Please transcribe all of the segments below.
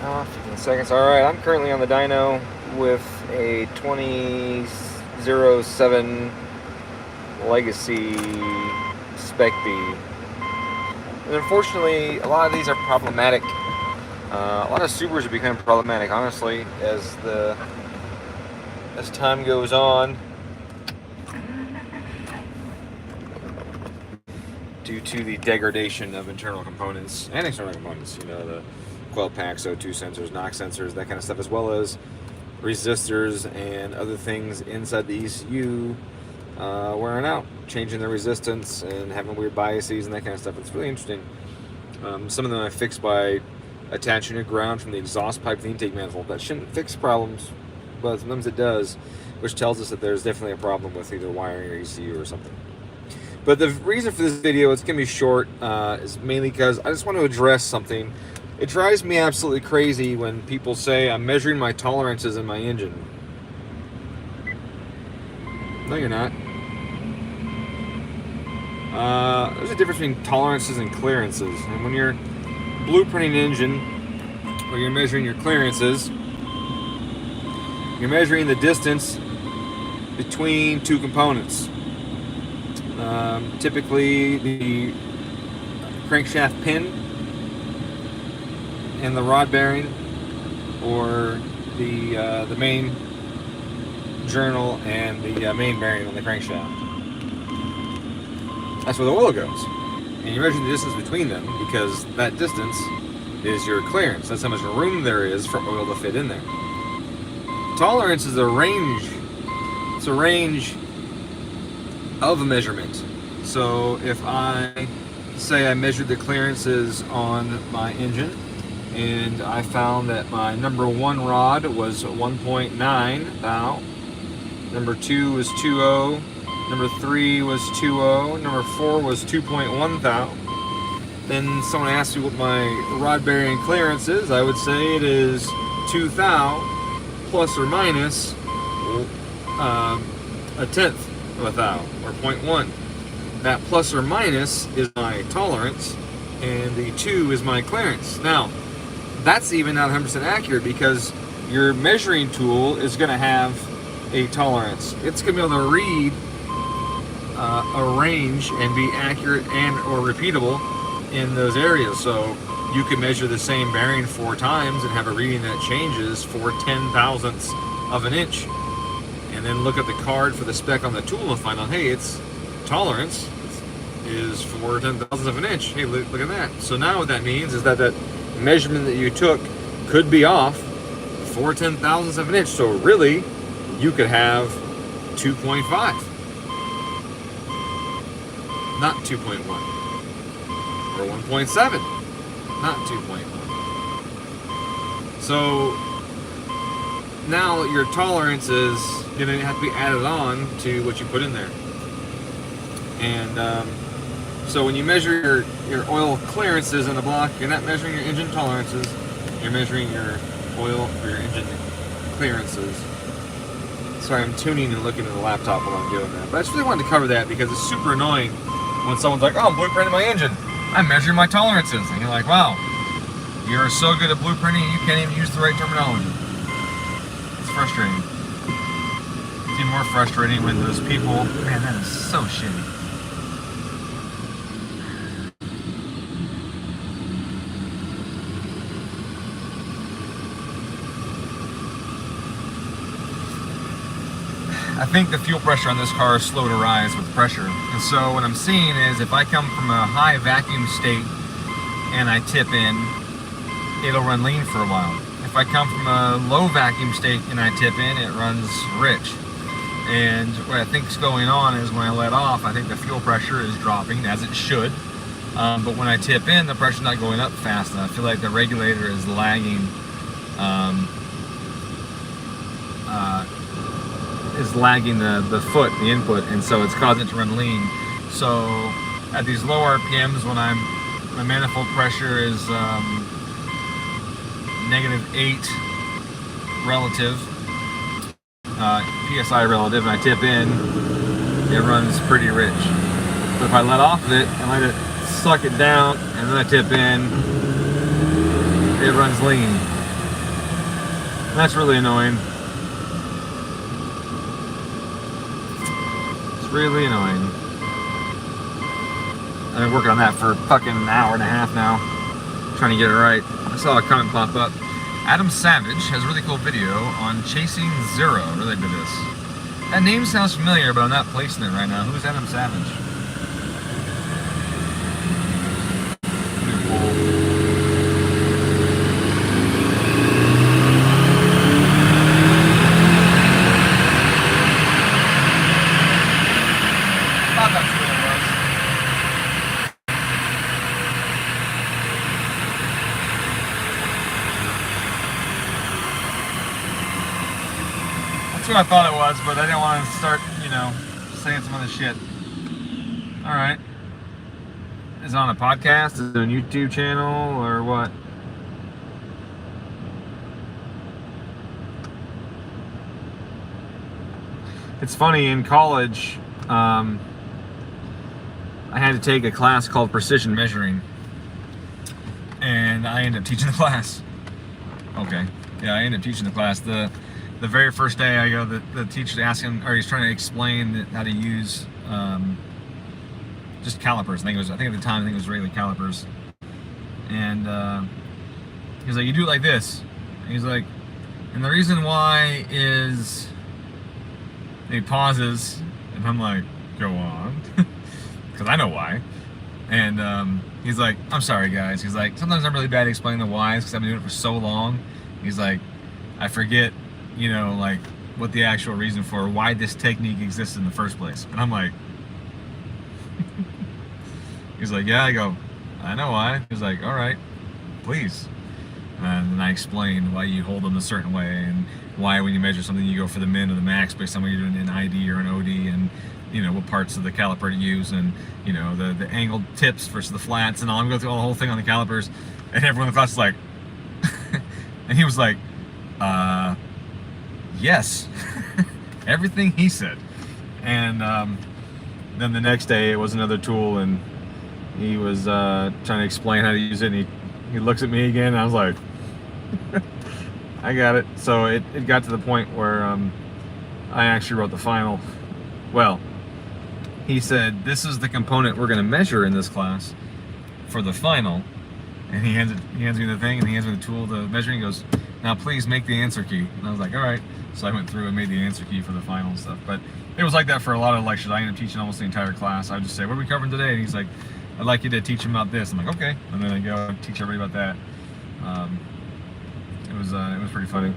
Off 15 seconds. Alright, I'm currently on the dyno with a 2007 Legacy Spec B. And unfortunately, a lot of these are problematic. A lot of Subarus have become problematic, honestly, as time goes on, due to the degradation of internal components and external components. You know, the coil packs, O2 sensors, NOx sensors, that kind of stuff, as well as resistors and other things inside the ECU wearing out, changing their resistance and having weird biases and that kind of stuff. It's really interesting. Some of them I fixed by attaching a ground from the exhaust pipe to the intake manifold. That shouldn't fix problems, but sometimes it does, which tells us that there's definitely a problem with either wiring or ECU or something. But the reason for this video, it's going to be short, is mainly because I just want to address something. It drives me absolutely crazy when people say I'm measuring my tolerances in my engine. No, you're not. There's a difference between tolerances and clearances. And when you're blueprinting an engine, where you're measuring your clearances, you're measuring the distance between two components. Typically the crankshaft pin and the rod bearing, or the main journal and the main bearing on the crankshaft. That's where the oil goes. And you measure the distance between them because that distance is your clearance. That's how much room there is for oil to fit in there. Tolerance is a range. It's a range of a measurement. So if I say I measured the clearances on my engine and I found that my number 1 rod was 1.9 thou, number 2 was 2.0, number 3 was 2.0, number 4 was 2.1 thou, then someone asked me what my rod bearing clearance is, I would say it is 2 thou plus or minus a tenth of a thou, or 0.1. That plus or minus is my tolerance, and the 2 is my clearance. Now, that's even not 100% accurate because your measuring tool is going to have a tolerance. It's going to be able to read a range and be accurate and or repeatable in those areas. So you can measure the same bearing 4 times and have a reading that changes 4 10,000ths of an inch, and then look at the card for the spec on the tool and find out, hey, its tolerance is 4 10,000ths of an inch. Hey, look at that. So now what that means is that that measurement that you took could be off 4 10,000ths of an inch. So really, you could have 2.5, not 2.1, or 1.7, not 2.1. So now your tolerance is going to have to be added on to what you put in there. And so when you measure your oil clearances in the block, you're not measuring your engine tolerances, you're measuring your oil or your engine clearances. Sorry, I'm tuning and looking at the laptop while I'm doing that. But I just really wanted to cover that because it's super annoying when someone's like, oh, I'm blueprinting my engine, I'm measuring my tolerances. And you're like, wow, you're so good at blueprinting, you can't even use the right terminology. It's frustrating. It's even more frustrating when those people, man, that is so shitty. I think the fuel pressure on this car is slow to rise with pressure. And so what I'm seeing is if I come from a high vacuum state and I tip in, it'll run lean for a while. If I come from a low vacuum state and I tip in, it runs rich. And what I think is going on is when I let off, I think the fuel pressure is dropping, as it should. But when I tip in, the pressure's not going up fast enough. I feel like the regulator is lagging the foot, the input, and so it's causing it to run lean. So at these low RPMs, when my manifold pressure is -8 relative, PSI relative, and I tip in, it runs pretty rich. But if I let off of it and let it suck it down, and then I tip in. It runs lean. That's really annoying. It's really annoying. I've been working on that for fucking an hour and a half now, trying to get it right. I saw a comment pop up. Adam Savage has a really cool video on chasing zero related to this. That name sounds familiar, but I'm not placing it right now. Who's Adam Savage? That's what I thought it was, but I didn't want to start, you know, saying some other shit. Alright. Is it on a podcast? Is it on a YouTube channel? Or what? It's funny, in college, I had to take a class called Precision Measuring. And I ended up teaching the class. Okay. Yeah, I ended up teaching the class. The very first day I go, the teacher asked him, or he's trying to explain how to use just calipers. I think at the time it was regular calipers. And he's like, you do it like this. And he's like, and the reason why is, and he pauses, and I'm like, go on, because I know why. And he's like, I'm sorry guys. He's like, sometimes I'm really bad at explaining the whys because I've been doing it for so long. He's like, I forget, you know, like what the actual reason for why this technique exists in the first place. And I'm like, he's like, yeah. I go, I know why. He's like, all right, please. And then I explained why you hold them a certain way, and why when you measure something you go for the min or the max based on whether you're doing an ID or an OD, and you know what parts of the caliper to use, and you know the angled tips versus the flats, and all. I'm going through the whole thing on the calipers, and everyone in the class is like, and he was like, yes, everything he said. And then the next day it was another tool, and he was trying to explain how to use it, and he looks at me again, and I was like, I got it. So it got to the point where I actually wrote the final. Well, he said, this is the component we're going to measure in this class for the final. And he hands me the thing, and he hands me the tool to measure, and he goes, now please make the answer key. And I was like, all right. So I went through and made the answer key for the final and stuff. But it was like that for a lot of lectures. I ended up teaching almost the entire class. I would just say, what are we covering today? And he's like, I'd like you to teach him about this. I'm like, okay. And then I go and teach everybody about that. It was pretty funny.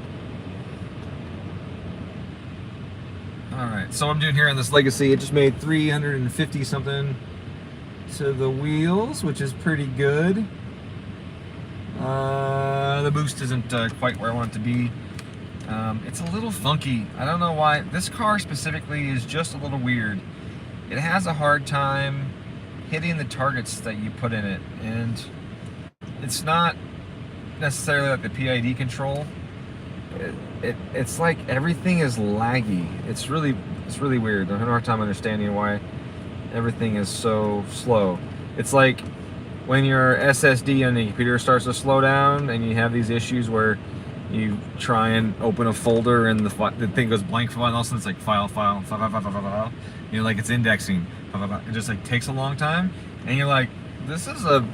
All right, so what I'm doing here on this Legacy, it just made 350 something to the wheels, which is pretty good. The boost isn't quite where I want it to be. It's a little funky. I don't know why. This car specifically is just a little weird. It has a hard time hitting the targets that you put in it, and it's not necessarily like the PID control. It's like everything is laggy. It's really weird. I'm having a hard time understanding why everything is so slow. It's like when your SSD on the computer starts to slow down, and you have these issues where you try and open a folder and the thing goes blank for a while, and all of a sudden it's like file, you know, like it's indexing. It just like takes a long time, and you're like, this is a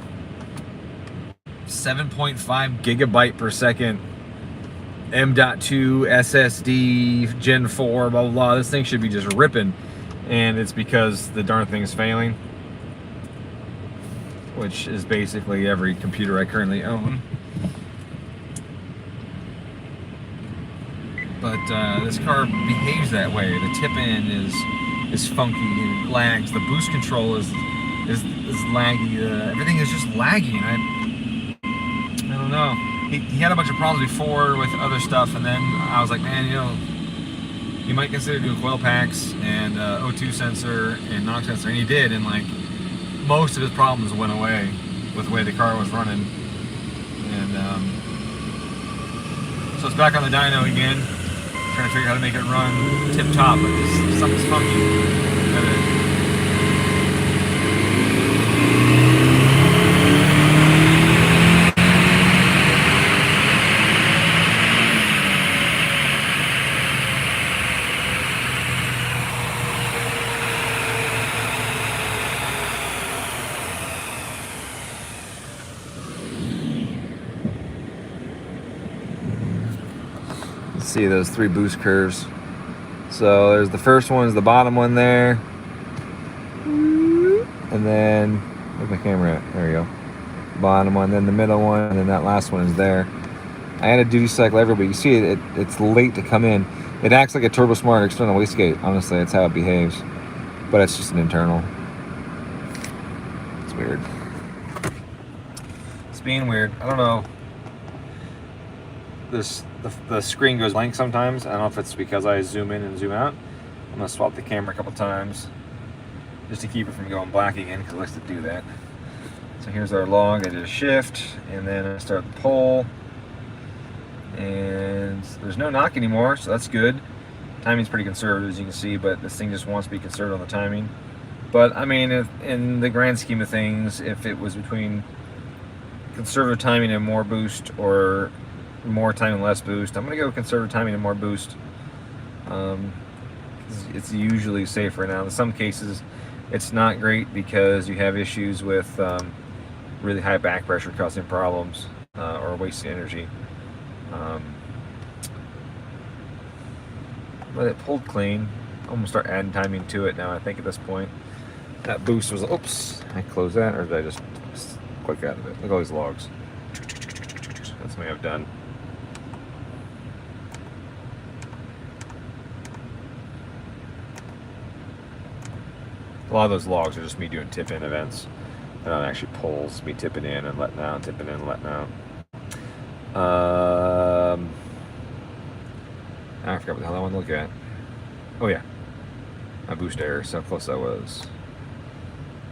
7.5 gigabyte per second M.2 SSD Gen 4, blah blah blah. This thing should be just ripping, and it's because the darn thing is failing, which is basically every computer I currently own. But this car behaves that way. The tip in is funky and it lags. The boost control is laggy. Everything is just laggy. And I don't know. He had a bunch of problems before with other stuff, and then I was like, man, you know, you might consider doing coil packs and O2 sensor and knock sensor, and he did, and like most of his problems went away with the way the car was running. And so it's back on the dyno again, trying to figure out how to make it run tip top, but something's funky. see those 3 boost curves. So there's the first one, is the bottom one there. And then, where's my camera at? There we go. Bottom one, then the middle one, and then that last one is there. I had a duty cycle everywhere, but you see it's late to come in. It acts like a Turbo Smart external wastegate. Honestly, that's how it behaves. But it's just an internal. It's weird. It's being weird. I don't know. The screen goes blank sometimes. I don't know if it's because I zoom in and zoom out. I'm gonna swap the camera a couple times just to keep it from going black again, because it likes to do that. So here's our log. I did a shift, and then I start the pull, and there's no knock anymore, so that's good. Timing's pretty conservative, as you can see, but this thing just wants to be conservative on the timing. But I mean, in the grand scheme of things, if it was between conservative timing and more boost, or more timing and less boost, I'm gonna go conservative timing and more boost. It's usually safer. Now in some cases it's not great because you have issues with really high back pressure causing problems, or wasting energy. But it pulled clean. I'm gonna start adding timing to it now. I think at this point that boost was, oops, I closed that, or did I just click out of it? Look at all these logs. That's something I've done. A lot of those logs are just me doing tip-in events. They're not actually pulls, me tipping in and letting out, tipping in and letting out. I forgot what the hell I want to look at. Oh yeah, my boost error, so how close that was.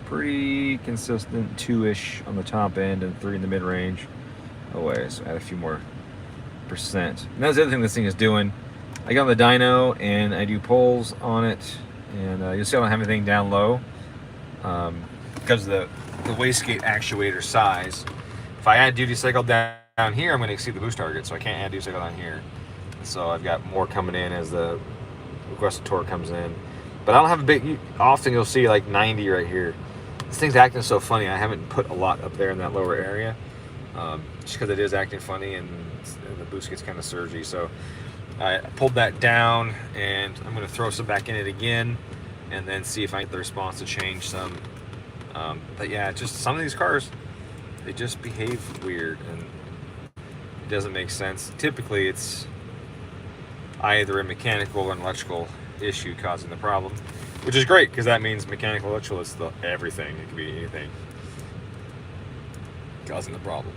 Pretty consistent, 2-ish on the top end and 3 in the mid-range. Oh wait, so add a few more percent. And that's the other thing this thing is doing. I got on the dyno and I do pulls on it, and you'll see I don't have anything down low because of the wastegate actuator size. If I add duty cycle down here, I'm going to exceed the boost target, so I can't add duty cycle down here. So I've got more coming in as the requested torque comes in. But I don't have a big, often you'll see like 90 right here. This thing's acting so funny. I haven't put a lot up there in that lower area, just because it is acting funny, and the boost gets kind of surgy. So I pulled that down, and I'm going to throw some back in it again, and then see if I get the response to change some. But yeah, just some of these cars, they just behave weird, and it doesn't make sense. Typically, it's either a mechanical or an electrical issue causing the problem, which is great because that means mechanical, electrical is everything. It could be anything causing the problem.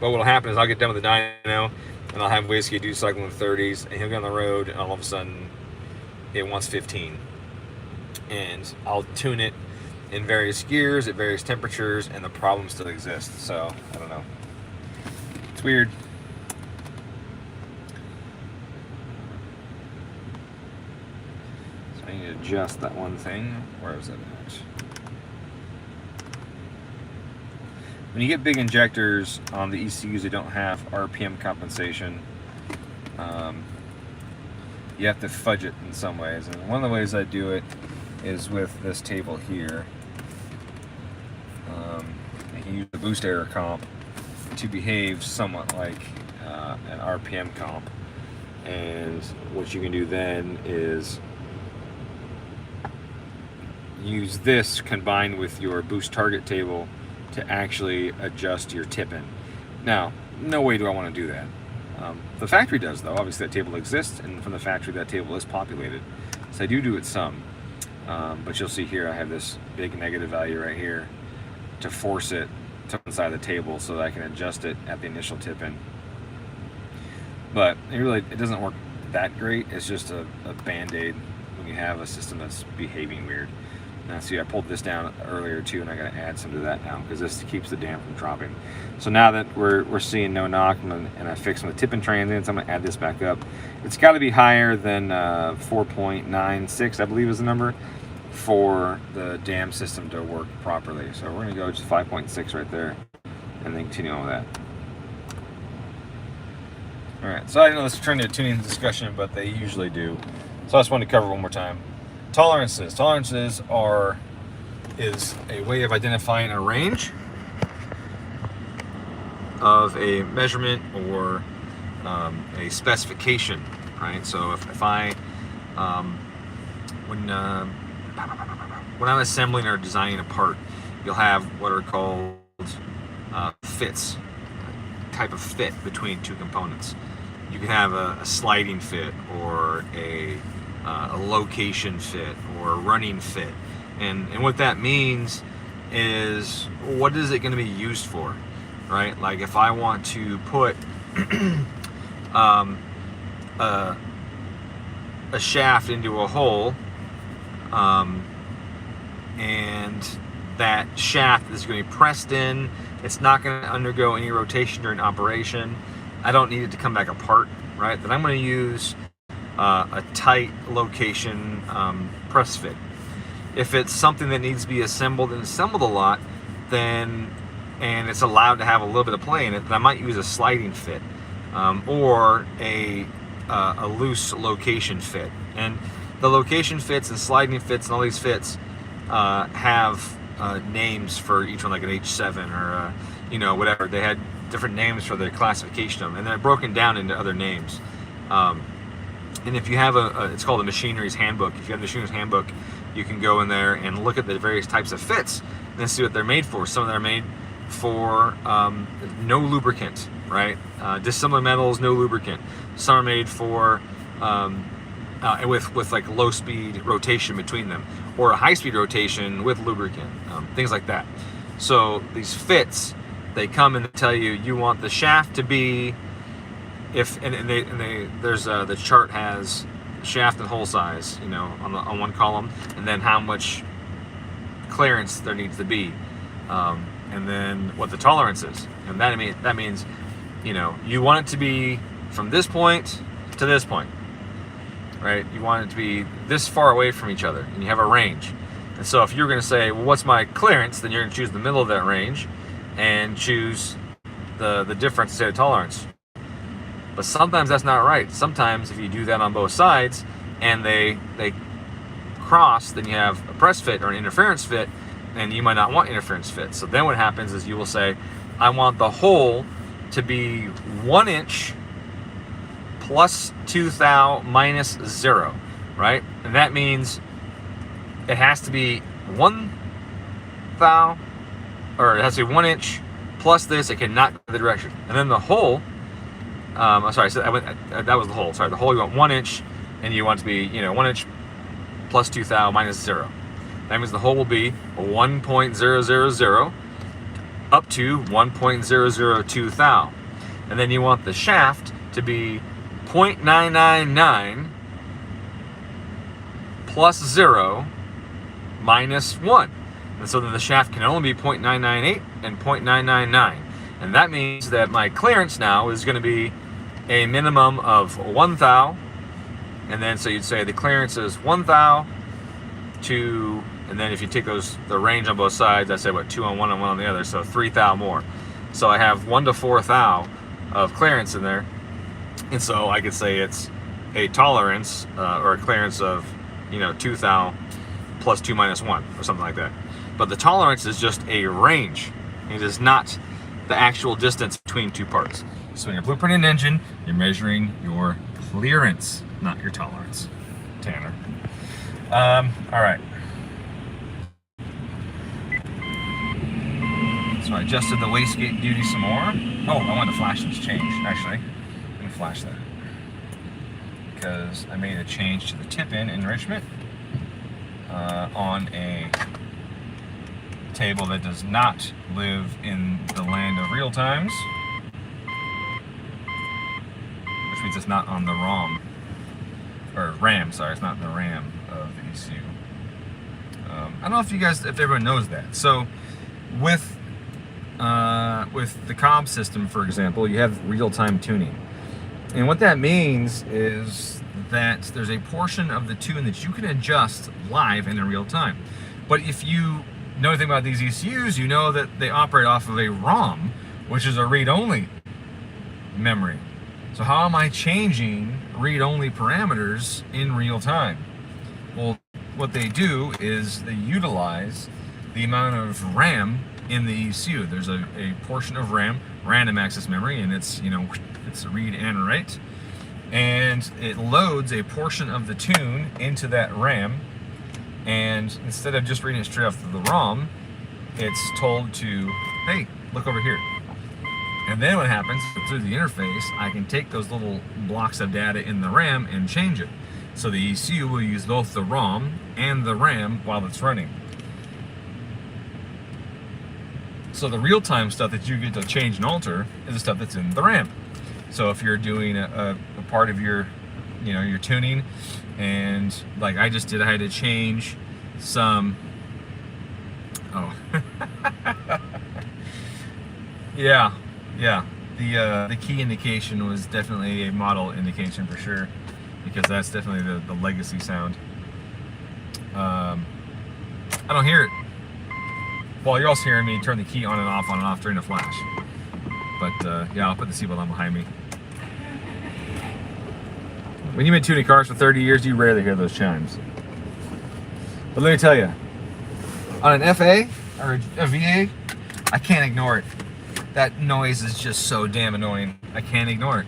But what'll happen is I'll get done with the dyno, and I'll have wastegate duty cycle in the 30s, and he'll get on the road, and all of a sudden it wants 15, and I'll tune it in various gears at various temperatures, and the problem still exists. So I don't know, it's weird. So I need to adjust that one thing. Where is it at? When you get big injectors on the ECUs that don't have RPM compensation, you have to fudge it in some ways. And one of the ways I do it is with this table here. I can use the boost error comp to behave somewhat like an RPM comp. And what you can do then is use this combined with your boost target table to actually adjust your tip-in. Now, no way do I want to do that. The factory does, though. Obviously that table exists, and from the factory that table is populated. So I do it some. But you'll see here I have this big negative value right here to force it to one side of the table so that I can adjust it at the initial tip-in. But it doesn't work that great. It's just a band-aid when you have a system that's behaving weird. Now see, I pulled this down earlier too, and I got to add some to that now because this keeps the dam from dropping. So now that we're seeing no knock, and I fixed some of the tip-in transients, I'm going to add this back up. It's got to be higher than 4.96, I believe is the number, for the dam system to work properly. So we're going to go just 5.6 right there, and then continue on with that. All right, so I know this is turning into a tuning discussion, but they usually do. So I just wanted to cover one more time. Tolerances. Tolerances is a way of identifying a range. of a measurement or a specification, right? So if I when I'm assembling or designing a part, you'll have what are called fits, type of fit between two components. You can have a sliding fit, or a location fit, or a running fit, and what that means is, what is it going to be used for, right? Like if I want to put a shaft into a hole, and that shaft is going to be pressed in, it's not going to undergo any rotation during operation, I don't need it to come back apart, right? Then I'm going to use a tight location press fit. If it's something that needs to be assembled and assembled a lot, then, and it's allowed to have a little bit of play in it, then I might use a sliding fit, or a loose location fit. And the location fits and sliding fits and all these fits have names for each one, like an H7 or whatever. They had different names for the classification of them, and they're broken down into other names. And if you have it's called a machinery's handbook. If you have the machinery's handbook, you can go in there and look at the various types of fits and see what they're made for. Some of them are made for no lubricant, right? Dissimilar metals, no lubricant. Some are made for with like low speed rotation between them, or a high speed rotation with lubricant, things like that. So these fits, they come and they tell you, you want the shaft to be, there's the chart has shaft and hole size, on one column, and then how much clearance there needs to be, and then what the tolerance is, and that means you want it to be from this point to this point, right? You want it to be this far away from each other, and you have a range. And so if you're going to say, well, what's my clearance, then you're going to choose the middle of that range and choose the difference, say the tolerance. But sometimes that's not right. Sometimes if you do that on both sides and they cross, then you have a press fit or an interference fit, and you might not want interference fit. So then what happens is you will say, I want the hole to be 1 inch plus 2 thou minus 0, right? And that means it has to be 1 thou, or it has to be 1 inch plus this. It cannot go the direction. And then the hole, I'm sorry, so that was the hole. Sorry, the hole, you want 1 inch, and you want it to be 1 inch plus 2 thou minus 0. That means the hole will be 1.000 up to 1.002 thou. And then you want the shaft to be 0.999 plus 0 minus 1. And so then the shaft can only be 0.998 and 0.999. And that means that my clearance now is going to be a minimum of 1 thou. And then so you'd say the clearance is 1 thou to, and then if you take the range on both sides, I say what, 2 on one and 1 on the other, so 3 thou more. So I have 1 to 4 thou of clearance in there. And so I could say it's a tolerance or a clearance of 2 thou plus 2 minus 1 or something like that. But the tolerance is just a range. It is not the actual distance between two parts. So when you're blueprinting an engine, you're measuring your clearance, not your tolerance. Tanner. All right. So I adjusted the wastegate duty some more. Oh, I wanted to flash this change, actually. I'm going to flash that. Because I made a change to the tip-in enrichment on a table that does not live in the land of real times, which means it's not on the ROM, or RAM, sorry, it's not in the RAM of the ECU. I don't know if everyone knows that. So with the cob system, for example, you have real-time tuning. And what that means is that there's a portion of the tune that you can adjust live and in real time. But if you know anything about these ECUs, you know that they operate off of a ROM, which is a read-only memory. So how am I changing read-only parameters in real time? Well, what they do is they utilize the amount of RAM in the ECU. There's a portion of RAM, random access memory, and it's, you know, it's read and write. And it loads a portion of the tune into that RAM, and instead of just reading it straight off the ROM, it's told to, hey, look over here. And then what happens, through the interface, I can take those little blocks of data in the RAM and change it. So the ECU will use both the ROM and the RAM while it's running. So the real-time stuff that you get to change and alter is the stuff that's in the RAM. So if you're doing a part of your, you know, your tuning, and like I just did, I had to change some, oh, yeah, the key indication was definitely a model indication for sure, because that's definitely the legacy sound. I don't hear it. Well, you're also hearing me turn the key on and off during a flash. But yeah, I'll put the seatbelt on behind me. When you've been tuning cars for 30 years, you rarely hear those chimes. But let me tell you, on an FA or a VA, I can't ignore it. That noise is just so damn annoying. I can't ignore it.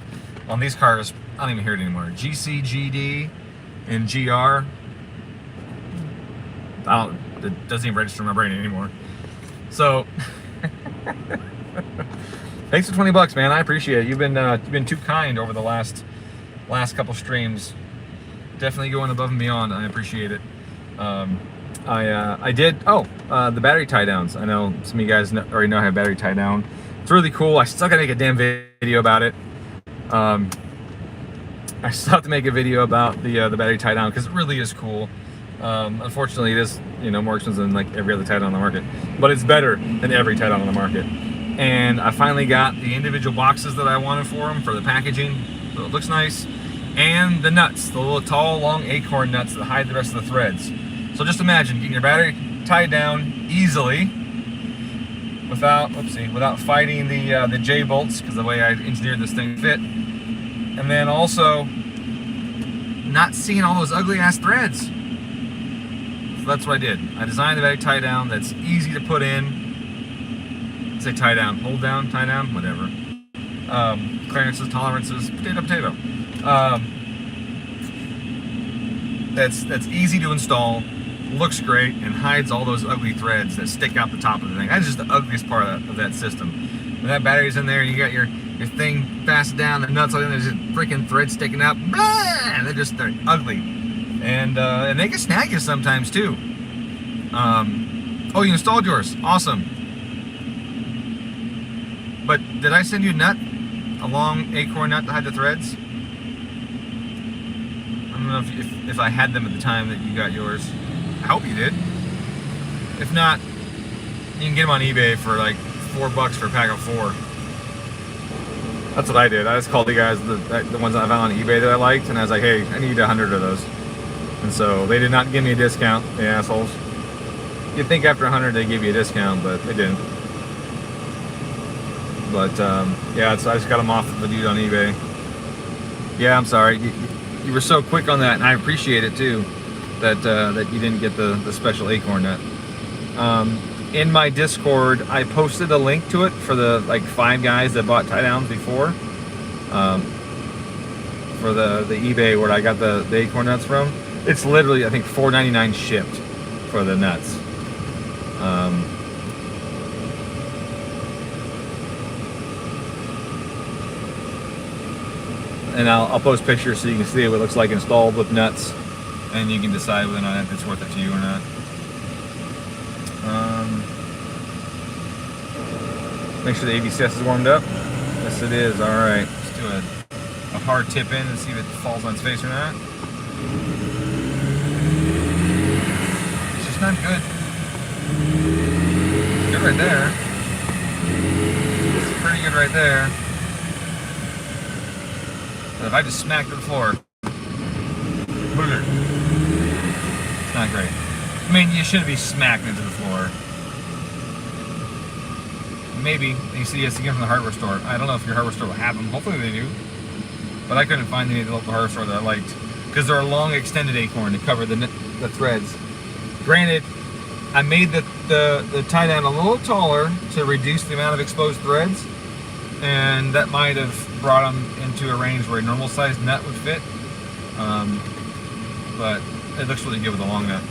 On these cars, I don't even hear it anymore. GC, GD, and GR, it doesn't even register in my brain anymore. So, thanks for 20 bucks, man. I appreciate it. You've been too kind over the last couple streams. Definitely going above and beyond. I appreciate it. I did. Oh, the battery tie downs. I know some of you guys already know I have battery tie down. It's really cool. I still gotta make a damn video about it. I still have to make a video about the battery tie down because it really is cool. Unfortunately, it is, you know, more expensive than like every other tie down on the market, but it's better than every tie down on the market. And I finally got the individual boxes that I wanted for them, for the packaging, so it looks nice, and the nuts, the little tall, long acorn nuts that hide the rest of the threads. So just imagine getting your battery tied down easily without fighting the J bolts, because the way I engineered this thing fit, and then also not seeing all those ugly ass threads. So that's what I did. I designed the battery tie down that's easy to put in. Say tie down, hold down, tie down, whatever. Clearances, tolerances, potato. That's easy to install, looks great, and hides all those ugly threads that stick out the top of the thing. That's just the ugliest part of that system. When that battery's in there, you got your thing fastened down, the nuts, there's just freaking threads sticking out, blah, and they're ugly. And they can snag you sometimes too. Oh, you installed yours, awesome. But did I send you a nut? A long acorn nut to hide the threads? I don't know if I had them at the time that you got yours. I hope you did. If not, you can get them on eBay for like $4 for a pack of 4. That's what I did. I just called the guys, the ones that I found on eBay that I liked, and I was like, hey, I need 100 of those. And so they did not give me a discount, the assholes. You'd think after 100 they'd give you a discount, but they didn't. But yeah, so I just got them off of the dude on eBay. Yeah, I'm sorry. You were so quick on that, and I appreciate it too, that you didn't get the special acorn nut. In my Discord, I posted a link to it for the like 5 guys that bought tie downs before. For the eBay where I got the acorn nuts from. It's literally, I think, $4.99 shipped for the nuts. And I'll post pictures so you can see what it looks like installed with nuts, and you can decide whether or not it's worth it to you or not. Make sure the ABCS is warmed up. Yes, it is. All right. Let's do a hard tip in and see if it falls on its face or not. It's just not good. Good right there. It's pretty good right there. But if I just smack to the floor, it's not great. I mean, you shouldn't be smacking into the floor. Maybe. You see, it's again from the hardware store. I don't know if your hardware store will have them. Hopefully they do. But I couldn't find any at the local hardware store that I liked. Because they're a long extended acorn to cover the threads. Granted, I made the tie down a little taller to reduce the amount of exposed threads, and that might have brought them into a range where a normal sized nut would fit. But it looks really good with a long nut.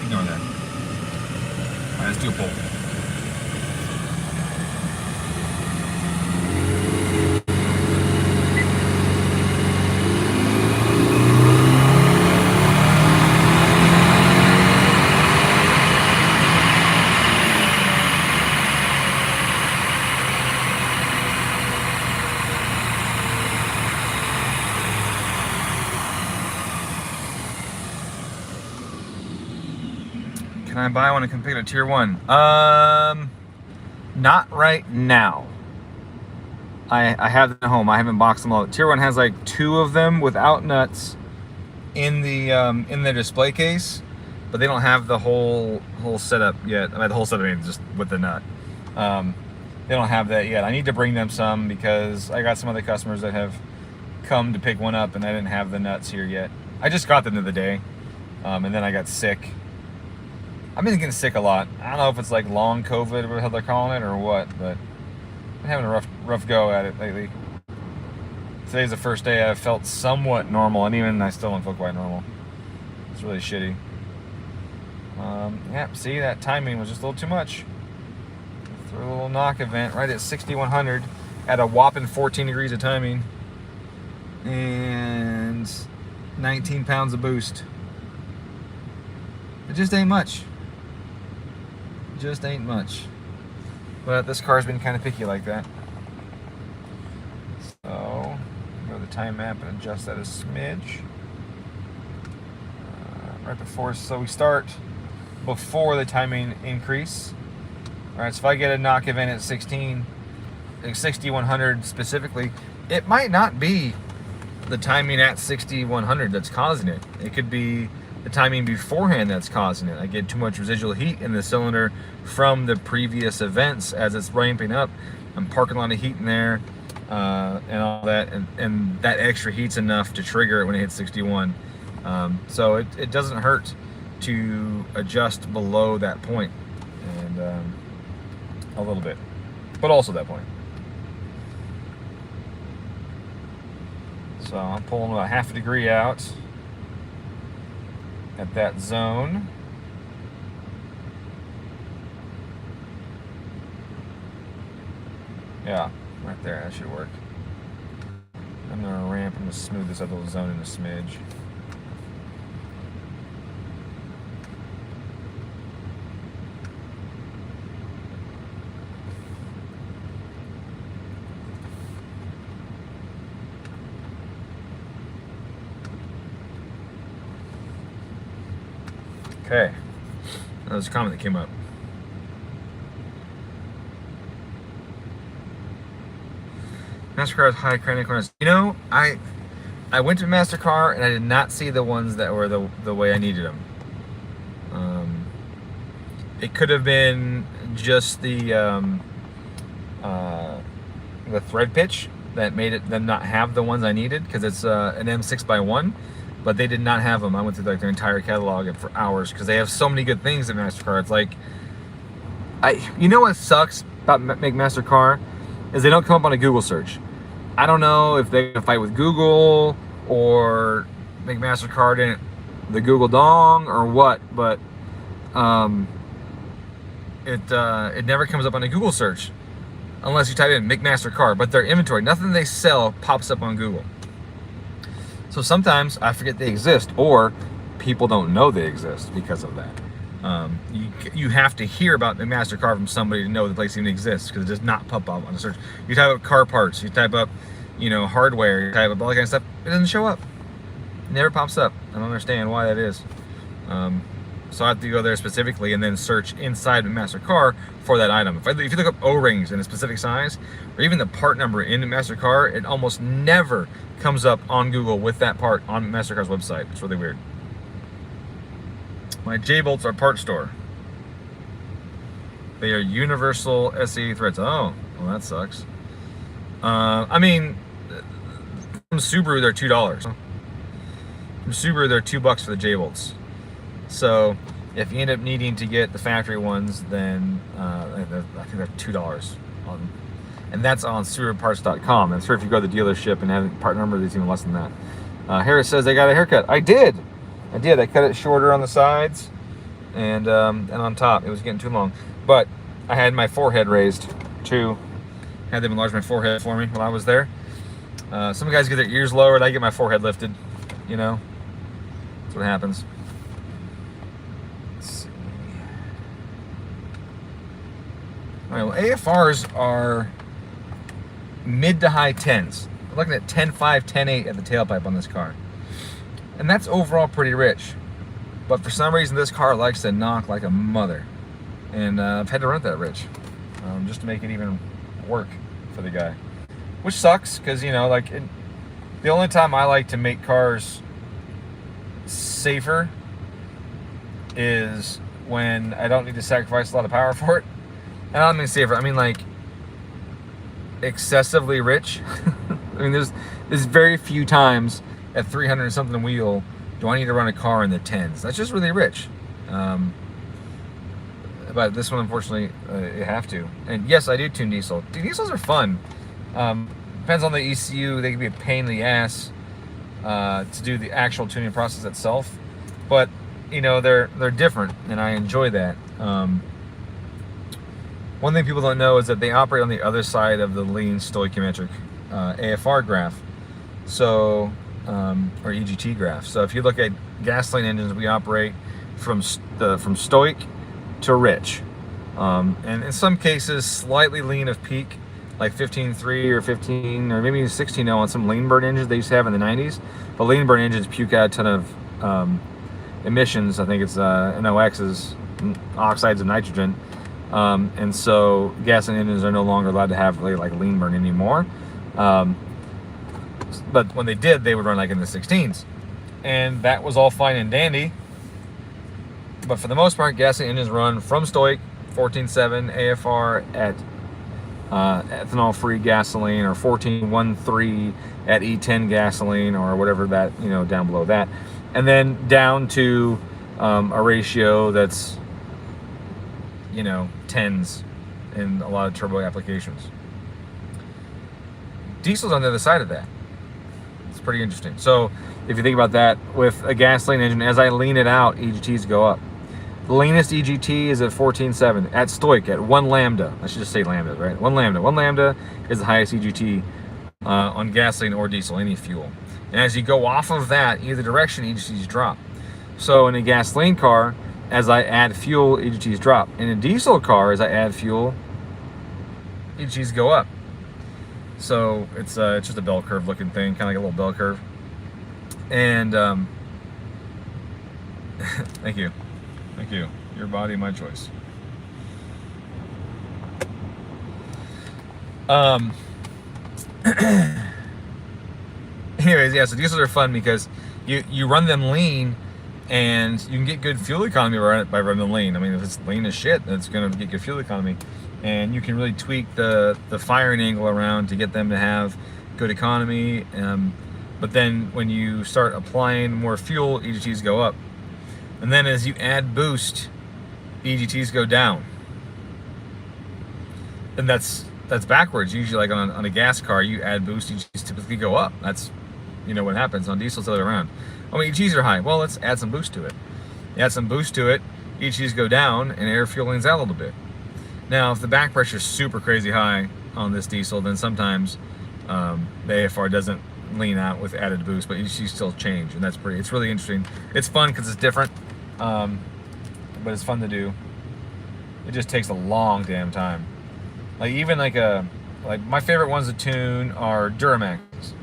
Ignore that. All right, let's do a pull. Can I buy one and configure a tier 1? Not right now. I have them at home. I haven't boxed them out. Tier 1 has like 2 of them without nuts in the display case, but they don't have the whole setup yet. I mean, the whole setup, I mean, just with the nut. They don't have that yet. I need to bring them some because I got some other customers that have come to pick one up, and I didn't have the nuts here yet. I just got them the other day, and then I got sick. I've been getting sick a lot. I don't know if it's like long COVID or what they're calling it or what, but I'm having a rough go at it lately. Today's the first day I've felt somewhat normal, and even I still don't feel quite normal. It's really shitty. Yeah, see, that timing was just a little too much. Threw a little knock event right at 6100 at a whopping 14 degrees of timing and 19 pounds of boost. It just ain't much. Just ain't much. But this car's been kind of picky like that. So, go to the time map and adjust that a smidge. Right before, so we start before the timing increase. Alright, so if I get a knock event at 6100 specifically, it might not be the timing at 6100 that's causing it. It could be the timing beforehand that's causing it. I get too much residual heat in the cylinder from the previous events as it's ramping up. I'm parking a lot of heat in there and all that, and that extra heat's enough to trigger it when it hits 61. So it doesn't hurt to adjust below that point, and a little bit, but also that point. So I'm pulling about half a degree out at that zone. Yeah, right there, that should work. I'm gonna ramp, I'm gonna smooth this other little zone in a smidge. Okay, that was a comment that came up. MasterCard's high credit cards. You know, I went to MasterCard and I did not see the ones that were the way I needed them. It could have been just the thread pitch that made it them not have the ones I needed, because it's an M6x1. But they did not have them. I went through like their entire catalog for hours because they have so many good things at MasterCard. It's like, you know what sucks about Make MasterCard is they don't come up on a Google search. I don't know if they're gonna fight with Google or Make MasterCard in the Google Dong or what, but it never comes up on a Google search unless you type in Make MasterCard. But their inventory, nothing they sell pops up on Google. So sometimes I forget they exist, or people don't know they exist because of that. You have to hear about the MasterCard from somebody to know the place even exists, because it does not pop up on the search. You type up car parts, you type up, hardware, you type up all that kind of stuff, it doesn't show up. It never pops up. I don't understand why that is. So I have to go there specifically and then search inside the MasterCard for that item. If you look up O-rings in a specific size, or even the part number in the MasterCard, it almost never comes up on Google with that part on MasterCard's website. It's really weird. My J-bolts are part store. They are universal SE threads. Oh, well that sucks. I mean, from Subaru they're $2. From Subaru they're $2 for the J-bolts. So if you end up needing to get the factory ones, then I think they're $2 on, and that's on SubaruParts.com. I'm sure if you go to the dealership and have a part number, it's even less than that. Harris says, I got a haircut. I did. I cut it shorter on the sides and on top. It was getting too long. But I had my forehead raised too. Had them enlarge my forehead for me while I was there. Some guys get their ears lowered. I get my forehead lifted. You know, that's what happens. Let's see. All right, well, AFRs are mid to high 10s. We're looking at 10.5, 10.8 at the tailpipe on this car. And that's overall pretty rich. But for some reason, this car likes to knock like a mother. And I've had to run it that rich just to make it even work for the guy. Which sucks, because, you know, like, the only time I like to make cars safer is when I don't need to sacrifice a lot of power for it. And I don't mean safer, I mean like excessively rich. I mean, there's very few times at 300 and something wheel do I need to run a car in the 10s. That's just really rich. But this one, unfortunately, you have to. And yes, I do tune diesel. Diesels are fun. Depends on the ECU. They can be a pain in the ass to do the actual tuning process itself. But, you know, they're different, and I enjoy that. One thing people don't know is that they operate on the other side of the lean stoichiometric AFR graph, so or EGT graph. So if you look at gasoline engines, we operate from stoic to rich, and in some cases slightly lean of peak, like 15.3 or 15 or maybe 16 on some lean burn engines they used to have in the 90s. But lean burn engines puke out a ton of emissions. I think it's NOx's, oxides of nitrogen. And so gasoline engines are no longer allowed to have really like lean burn anymore. But when they did, they would run like in the 16s, and that was all fine and dandy. But for the most part, gasoline engines run from stoic 14.7 AFR at ethanol-free gasoline, or 14.13 at E10 gasoline, or whatever that, you know, down below that, and then down to a ratio that's, you know, 10s in a lot of turbo applications. Diesel's on the other side of that. It's pretty interesting. So if you think about that, with a gasoline engine, as I lean it out, EGTs go up. The leanest EGT is at 14.7 at stoic, at 1 lambda. I should just say lambda, right? 1 lambda. 1 lambda is the highest EGT on gasoline or diesel, any fuel. And as you go off of that, either direction, EGTs drop. So in a gasoline car, as I add fuel, EGTs drop. In a diesel car, as I add fuel, EGTs go up. So it's just a bell curve looking thing, kind of like a little bell curve. And thank you. Your body, my choice. Anyways, yeah, so diesels are fun because you run them lean, and you can get good fuel economy by running them lean. I mean, if it's lean as shit, it's going to get good fuel economy. And you can really tweak the firing angle around to get them to have good economy. But then when you start applying more fuel, EGTs go up. And then as you add boost, EGTs go down. And that's backwards. Usually, like on a gas car, you add boost, EGTs typically go up. That's, you know, what happens. On diesel, it's the other way around. I mean, EGTs are high. Well, let's add some boost to it. You add some boost to it, EGTs go down, and air fueling's out a little bit. Now, if the back pressure is super crazy high on this diesel, then sometimes the AFR doesn't lean out with added boost, but EGTs still change, and it's really interesting. It's fun because it's different, but it's fun to do. It just takes a long damn time. Like even like my favorite ones to tune are Duramaxes,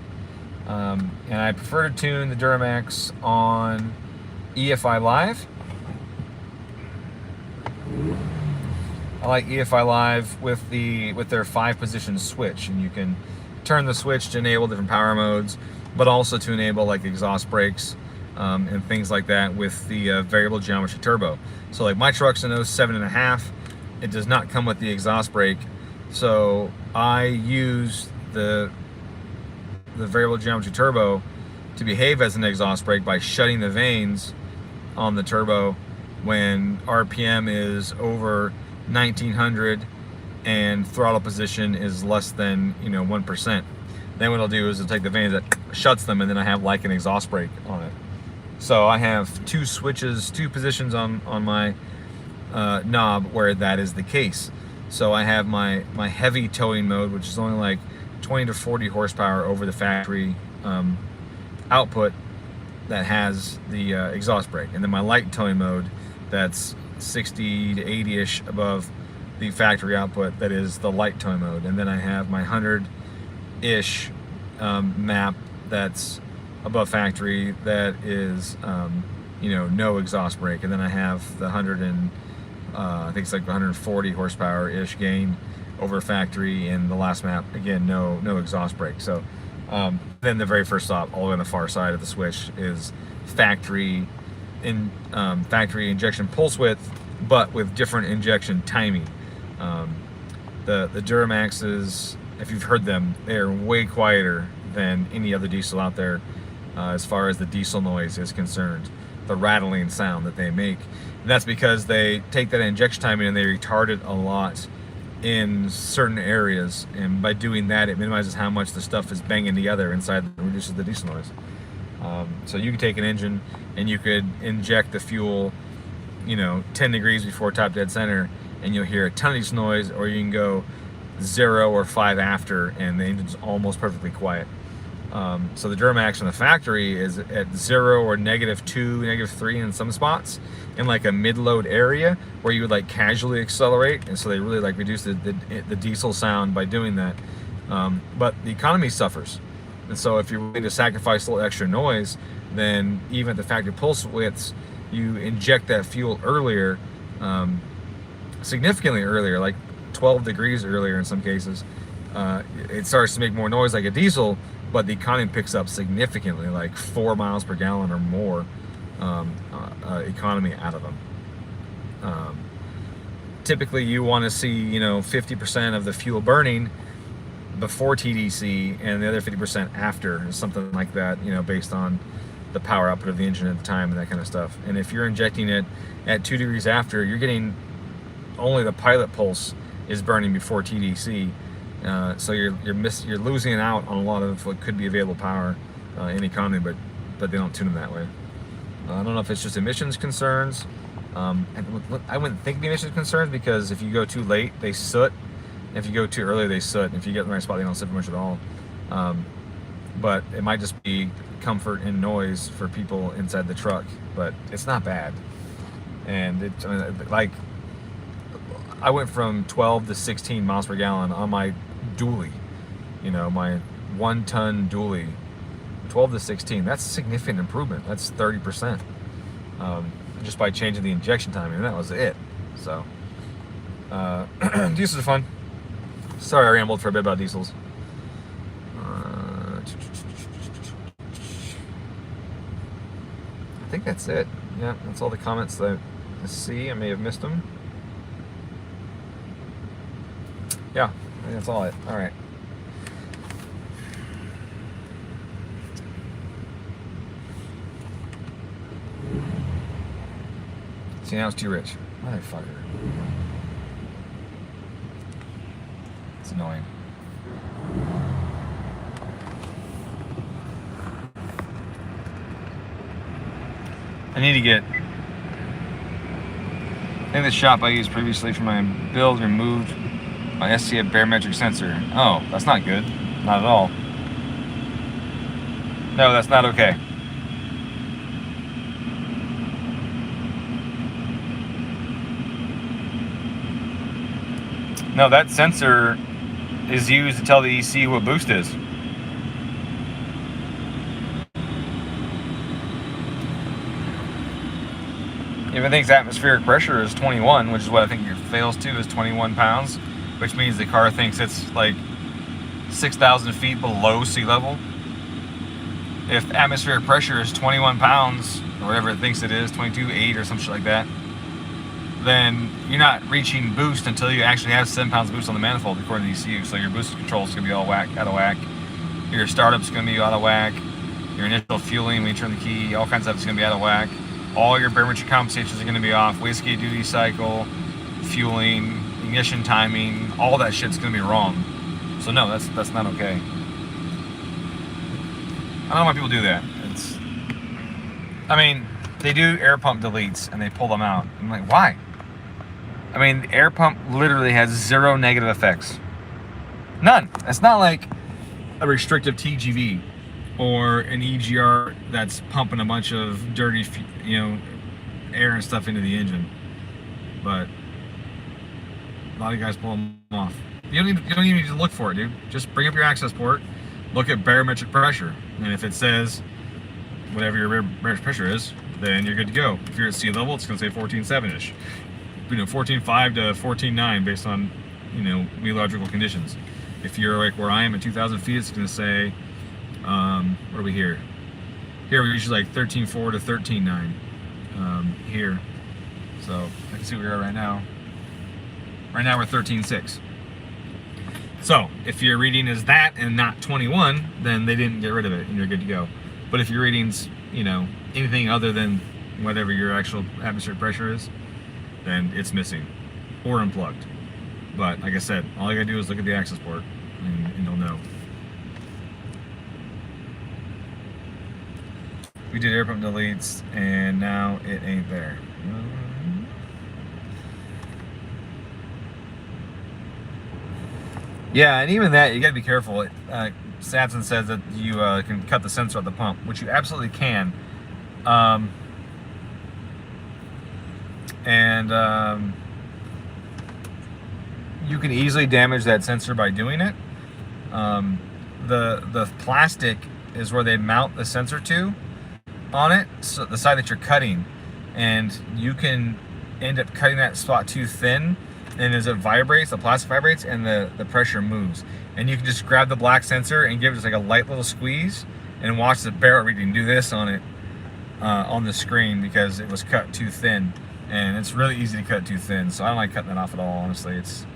and I prefer to tune the Duramax on EFI Live. I like EFI Live with their 5-position switch, and you can turn the switch to enable different power modes, but also to enable like exhaust brakes and things like that with the variable geometry turbo. So like my truck's an 07.5, it does not come with the exhaust brake, so I use the variable geometry turbo to behave as an exhaust brake by shutting the vanes on the turbo when RPM is over 1900 and throttle position is less than 1%. Then what I'll do is I'll take the vanes that shuts them, and then I have like an exhaust brake on it. So I have two switches, two positions on my knob where that is the case. So I have my heavy towing mode, which is only like 20 to 40 horsepower over the factory output that has the exhaust brake, and then my light towing mode that's 60 to 80-ish above the factory output, that is the light towing mode. And then I have my 100-ish map that's above factory, that is no exhaust brake. And then I have the 100 and I think it's like 140 horsepower ish gain over factory, and the last map again no exhaust brake. So then the very first stop all the way on the far side of the switch is factory injection pulse width, but with different injection timing. The Duramaxes, if you've heard them, they are way quieter than any other diesel out there as far as the diesel noise is concerned, the rattling sound that they make. And that's because they take that injection timing and they retard it a lot in certain areas, and by doing that it minimizes how much the stuff is banging together inside and reduces the diesel noise. So you could take an engine and you could inject the fuel 10 degrees before top dead center and you'll hear a ton of diesel noise, or you can go 0 or 5 after and the engine's almost perfectly quiet. So the Duramax from the factory is at 0 or -2, -3 in some spots, in like a mid-load area where you would like casually accelerate, and so they really like reduce the diesel sound by doing that. But the economy suffers, and so if you're willing to sacrifice a little extra noise, then even at the factory pulse widths, you inject that fuel earlier, significantly earlier, like 12 degrees earlier in some cases. It starts to make more noise like a diesel, but the economy picks up significantly, like 4 miles per gallon or more economy out of them. Typically you want to see 50% of the fuel burning before TDC and the other 50% after, something like that, based on the power output of the engine at the time and that kind of stuff. And if you're injecting it at 2 degrees after, you're getting only the pilot pulse is burning before TDC. So you're losing out on a lot of what could be available power in economy, but they don't tune them that way. I don't know if it's just emissions concerns. I wouldn't think the emissions concerns, because if you go too late, they soot. If you go too early, they soot. And if you get in the right spot, they don't soot much at all. But it might just be comfort and noise for people inside the truck, but it's not bad. And I went from 12 to 16 miles per gallon on my dually, my 1-ton dually, 12 to 16. That's a significant improvement. That's 30%, just by changing the injection timing, and that was it. So diesels are fun. Sorry I rambled for a bit about diesels. I think that's it. Yeah, that's all the comments that I see. I may have missed them. Yeah, I think that's all it. All right. See, now it's too rich. Motherfucker. It's annoying. I need to get, I think the shop I used previously for my build removed my SCA barometric sensor. Oh, that's not good. Not at all. No, that's not okay. No, that sensor is used to tell the EC what boost is. If it thinks atmospheric pressure is 21, which is what I think it fails to, is 21 pounds, which means the car thinks it's like 6,000 feet below sea level. If atmospheric pressure is 21 pounds, or whatever it thinks it is, 22.8 or some shit like that, then you're not reaching boost until you actually have 7 pounds of boost on the manifold according to the ECU. So your boost control is going to be all out of whack. Your startup's going to be out of whack. Your initial fueling when you turn the key, all kinds of stuff is going to be out of whack. all your barometric compensations are going to be off. Wastegate duty cycle, fueling, ignition timing, all that shit's going to be wrong. So no, that's not okay. I don't know why people do that. I mean, they do air pump deletes and they pull them out. I'm like, why? I mean, the air pump literally has 0 negative effects. None. It's not like a restrictive TGV or an EGR that's pumping a bunch of dirty, air and stuff into the engine. But a lot of guys pull them off. You don't even need to look for it, dude. Just bring up your access port, look at barometric pressure, and if it says whatever your barometric pressure is, then you're good to go. If you're at sea level, it's going to say 14.7-ish. 14.5 to 14.9 based on, meteorological conditions. If you're like where I am at 2,000 feet, it's going to say, what are we here? Here we're usually like 13.4 to 13.9 here. So I can see where we are right now. Right now we're 13.6. So if your reading is that and not 21, then they didn't get rid of it and you're good to go. But if your reading's, anything other than whatever your actual atmospheric pressure is, then it's missing or unplugged. But like I said, all you gotta do is look at the access port and you'll know. We did air pump deletes and now it ain't there. Yeah, and even that, you gotta be careful. Satson says that you can cut the sensor at the pump, which you absolutely can. You can easily damage that sensor by doing it. The plastic is where they mount the sensor to on it, so the side that you're cutting, and you can end up cutting that spot too thin, and as it vibrates, the plastic vibrates and the pressure moves. And you can just grab the black sensor and give it just like a light little squeeze and watch the barrel reading. Do this on it on the screen because it was cut too thin, and it's really easy to cut too thin. So I don't like cutting that off at all. Honestly, it's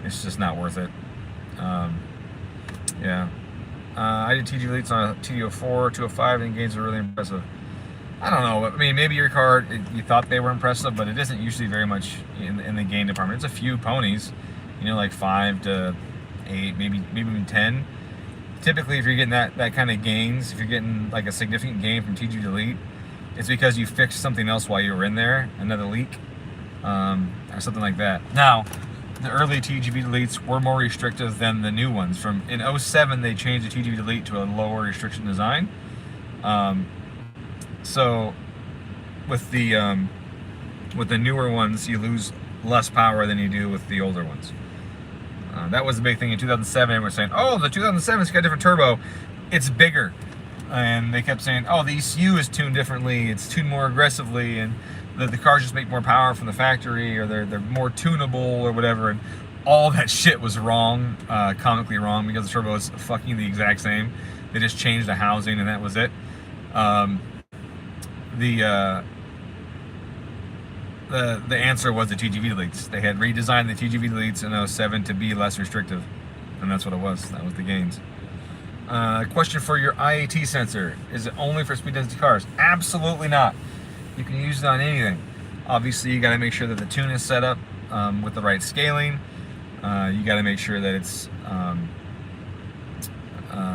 just not worth it. Yeah, I did TG deletes on a TD04, 205, and gains were really impressive. I don't know. I mean, maybe your car, you thought they were impressive, but it isn't usually very much in the gain department. It's a few ponies, like 5 to 8, maybe even 10. Typically, if you're getting that kind of gains, if you're getting like a significant gain from TG delete, it's because you fixed something else while you were in there, another leak, or something like that. Now, the early TGV deletes were more restrictive than the new ones. In 07, they changed the TGV delete to a lower restriction design. So with the newer ones, you lose less power than you do with the older ones. That was the big thing in 2007. Everyone was saying, "Oh, the 2007's got a different turbo. It's bigger," and they kept saying, "Oh, the ECU is tuned differently. It's tuned more aggressively, and the cars just make more power from the factory, or they're more tunable, or whatever." And all that shit was wrong, comically wrong, because the turbo is fucking the exact same. They just changed the housing, and that was it. The answer was the TGV deletes. They had redesigned the TGV deletes in 07 to be less restrictive, and that's what it was. That was the gains. Question for your IAT sensor: is it only for speed density cars? Absolutely not. You can use it on anything. Obviously, you got to make sure that the tune is set up with the right scaling. You got to make sure that it's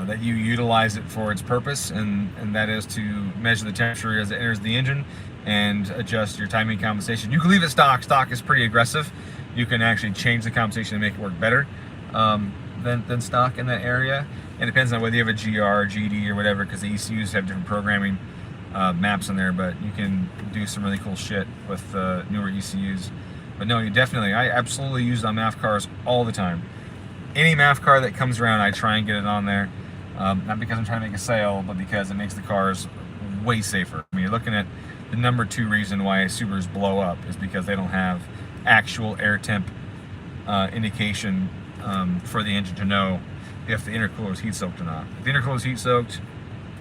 that you utilize it for its purpose, and that is to measure the temperature as it enters the engine and adjust your timing compensation. You can leave it stock. Stock is pretty aggressive. You can actually change the compensation to make it work better than stock in that area. It depends on whether you have a GR, GD, or whatever, because the ECUs have different programming maps in there, but you can do some really cool shit with newer ECUs. But no, I absolutely use it on MAF cars all the time. Any MAF car that comes around, I try and get it on there. Not because I'm trying to make a sale, but because it makes the cars way safer. I mean, you're looking at the number 2 reason why Subarus blow up is because they don't have actual air temp indication for the engine to know if the intercooler is heat soaked or not. If the intercooler is heat soaked,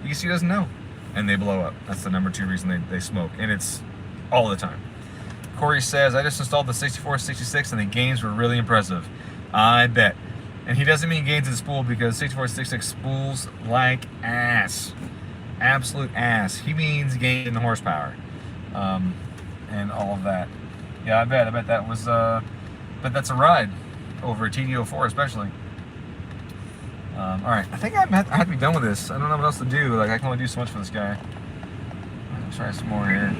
the ECU doesn't know, and they blow up. That's the number 2 reason they smoke, and it's all the time. Corey says, I just installed the 6466 and the gains were really impressive. I bet. And he doesn't mean gains in spool, because 6466 spools like ass. Absolute ass. He means gains in horsepower. and all of that. Yeah, I bet that was, but that's a ride over a TD04 especially. All right, I think I have to be done with this. I don't know what else to do. Like, I can only do so much for this guy. Let's try some more here.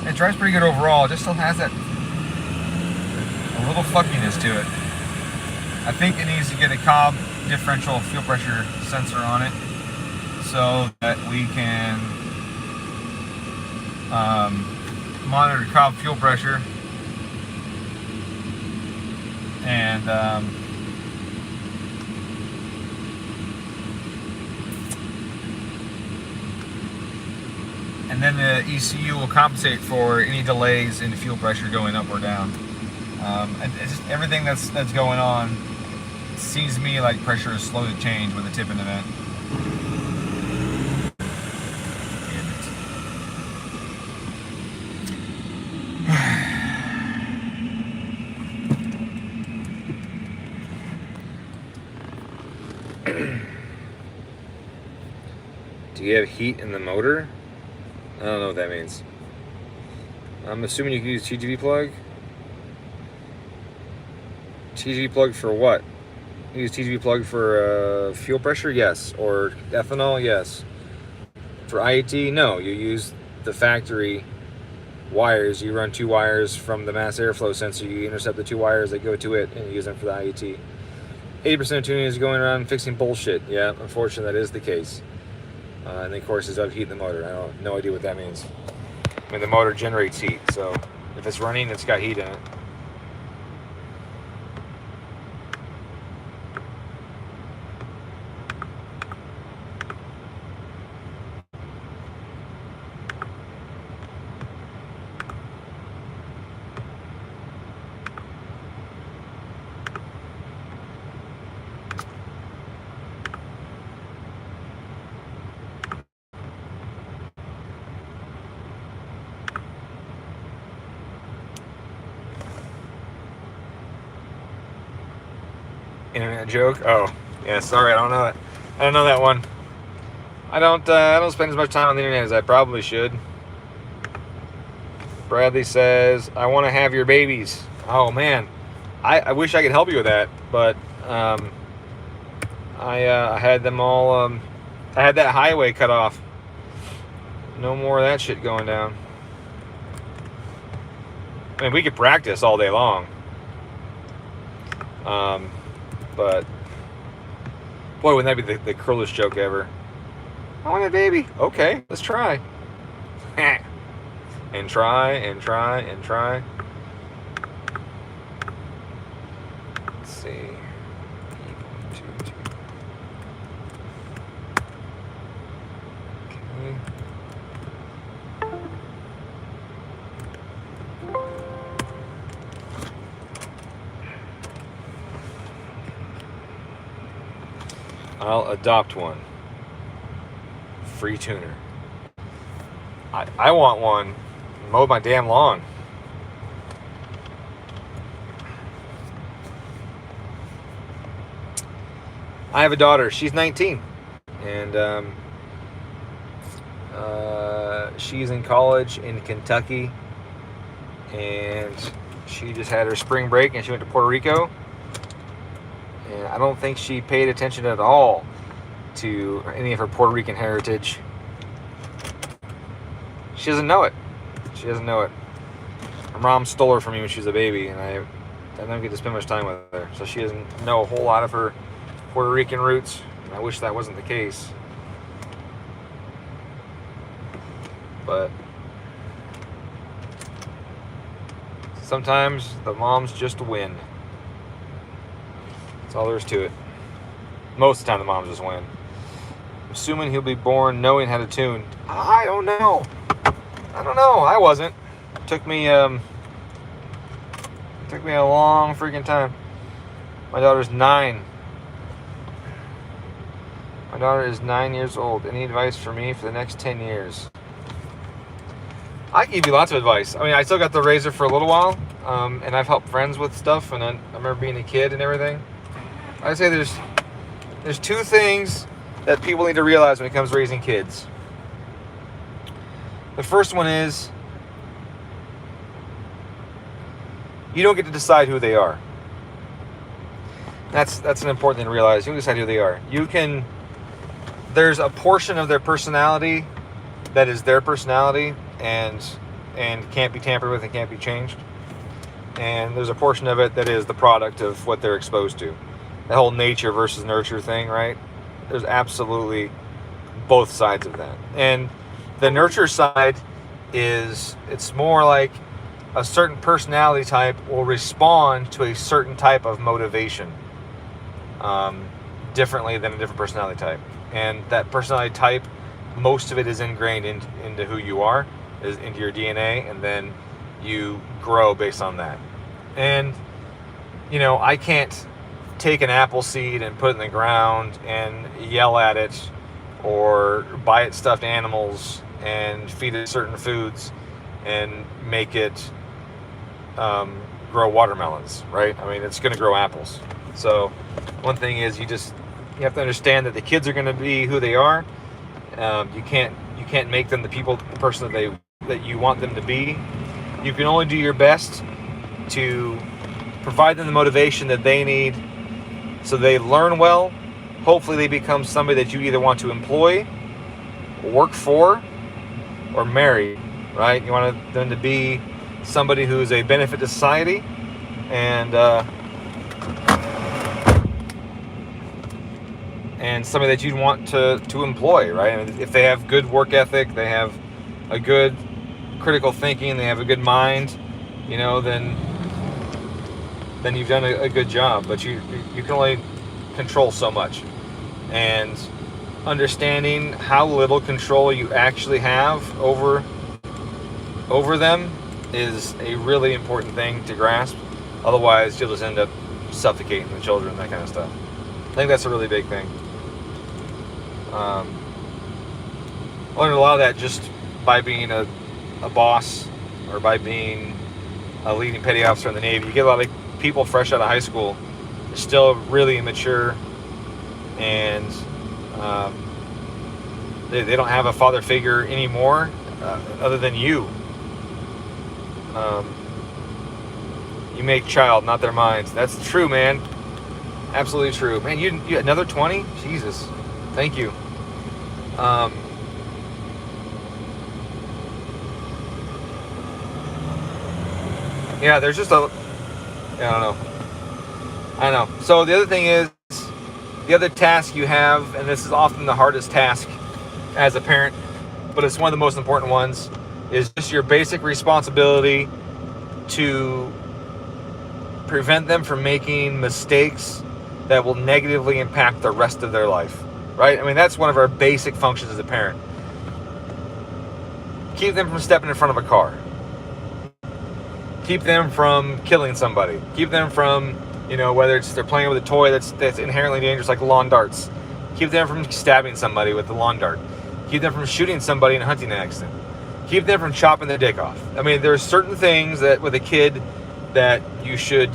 It drives pretty good overall. It just still has that a little fuckiness to it. I think it needs to get a Cobb differential fuel pressure sensor on it so that we can monitor Cobb fuel pressure and then the ECU will compensate for any delays in fuel pressure going up or down. It's just everything that's going on seems to me like pressure is slow to change with a tipping event. Do you have heat in the motor? I don't know what that means. I'm assuming you can use TGV plug. TGV plug for what? You use TGV plug for fuel pressure? Yes. Or ethanol? Yes. For IET? No. You use the factory wires. You run 2 wires from the mass airflow sensor. You intercept the 2 wires that go to it and you use them for the IET. 80% of tuning is going around fixing bullshit. Yeah, unfortunately that is the case. And of course it's upheat the motor. I have no idea what that means. I mean, the motor generates heat, so if it's running, it's got heat in it. Internet joke? Oh, yeah. Sorry, I don't know it. I don't know that one. I don't spend as much time on the internet as I probably should. Bradley says, "I want to have your babies." Oh man, I wish I could help you with that, but I had them all. I had that highway cut off. No more of that shit going down. I mean, we could practice all day long. But boy, wouldn't that be the cruelest joke ever? I want a baby. Okay, let's try. And try and try and try. Let's see. 1, 2, 2. Okay. I'll adopt one. Free tuner. I want one. Mow my damn lawn. I have a daughter. She's 19. And she's in college in Kentucky. And she just had her spring break and she went to Puerto Rico. And I don't think she paid attention at all to any of her Puerto Rican heritage. She doesn't know it. She doesn't know it. Her mom stole her from me when she was a baby, and I don't get to spend much time with her. So she doesn't know a whole lot of her Puerto Rican roots, and I wish that wasn't the case. But sometimes the moms just win. That's all there is to it. Most of the time the moms just win. I'm assuming he'll be born knowing how to tune. I don't know. I wasn't. It took me a long freaking time. My daughter's 9. My daughter is 9 years old. Any advice for me for the next 10 years? I can give you lots of advice. I mean, I still got the razor for a little while, and I've helped friends with stuff, and I remember being a kid and everything. I'd say there's 2 things that people need to realize when it comes to raising kids. The first one is you don't get to decide who they are. That's an important thing to realize. You don't decide who they are. There's a portion of their personality that is their personality and can't be tampered with and can't be changed. And there's a portion of it that is the product of what they're exposed to. The whole nature versus nurture thing, right? There's absolutely both sides of that. And the nurture side it's more like a certain personality type will respond to a certain type of motivation differently than a different personality type. And that personality type, most of it is ingrained into who you are, is into your DNA, and then you grow based on that. And, I can't take an apple seed and put it in the ground and yell at it or buy it stuffed animals and feed it certain foods and make it grow watermelons, right? I mean, it's going to grow apples. So one thing is you have to understand that the kids are going to be who they are. You can't make them the person that you want them to be. You can only do your best to provide them the motivation that they need so they learn well. Hopefully they become somebody that you either want to employ, work for, or marry, right? You want them to be somebody who's a benefit to society and somebody that you'd want to employ, right? I mean, if they have good work ethic, they have a good critical thinking, they have a good mind, then you've done a good job. But you can only control so much. And understanding how little control you actually have over them is a really important thing to grasp. Otherwise, you'll just end up suffocating the children, that kind of stuff. I think that's a really big thing. I learned a lot of that just by being a boss or by being a leading petty officer in the Navy. You get a lot of people fresh out of high school, they're still really immature, and they don't have a father figure anymore other than you. You make child, not their minds. That's true, man. Absolutely true. Man, you another 20? Jesus. Thank you. Yeah, there's just I don't know. I know. So the other thing is, the other task you have, and this is often the hardest task as a parent, but it's one of the most important ones, is just your basic responsibility to prevent them from making mistakes that will negatively impact the rest of their life, right? I mean, that's one of our basic functions as a parent. Keep them from stepping in front of a car. Keep them from killing somebody. Keep them from, whether it's they're playing with a toy that's inherently dangerous, like lawn darts. Keep them from stabbing somebody with the lawn dart. Keep them from shooting somebody in a hunting accident. Keep them from chopping their dick off. I mean, there's certain things that with a kid that you should,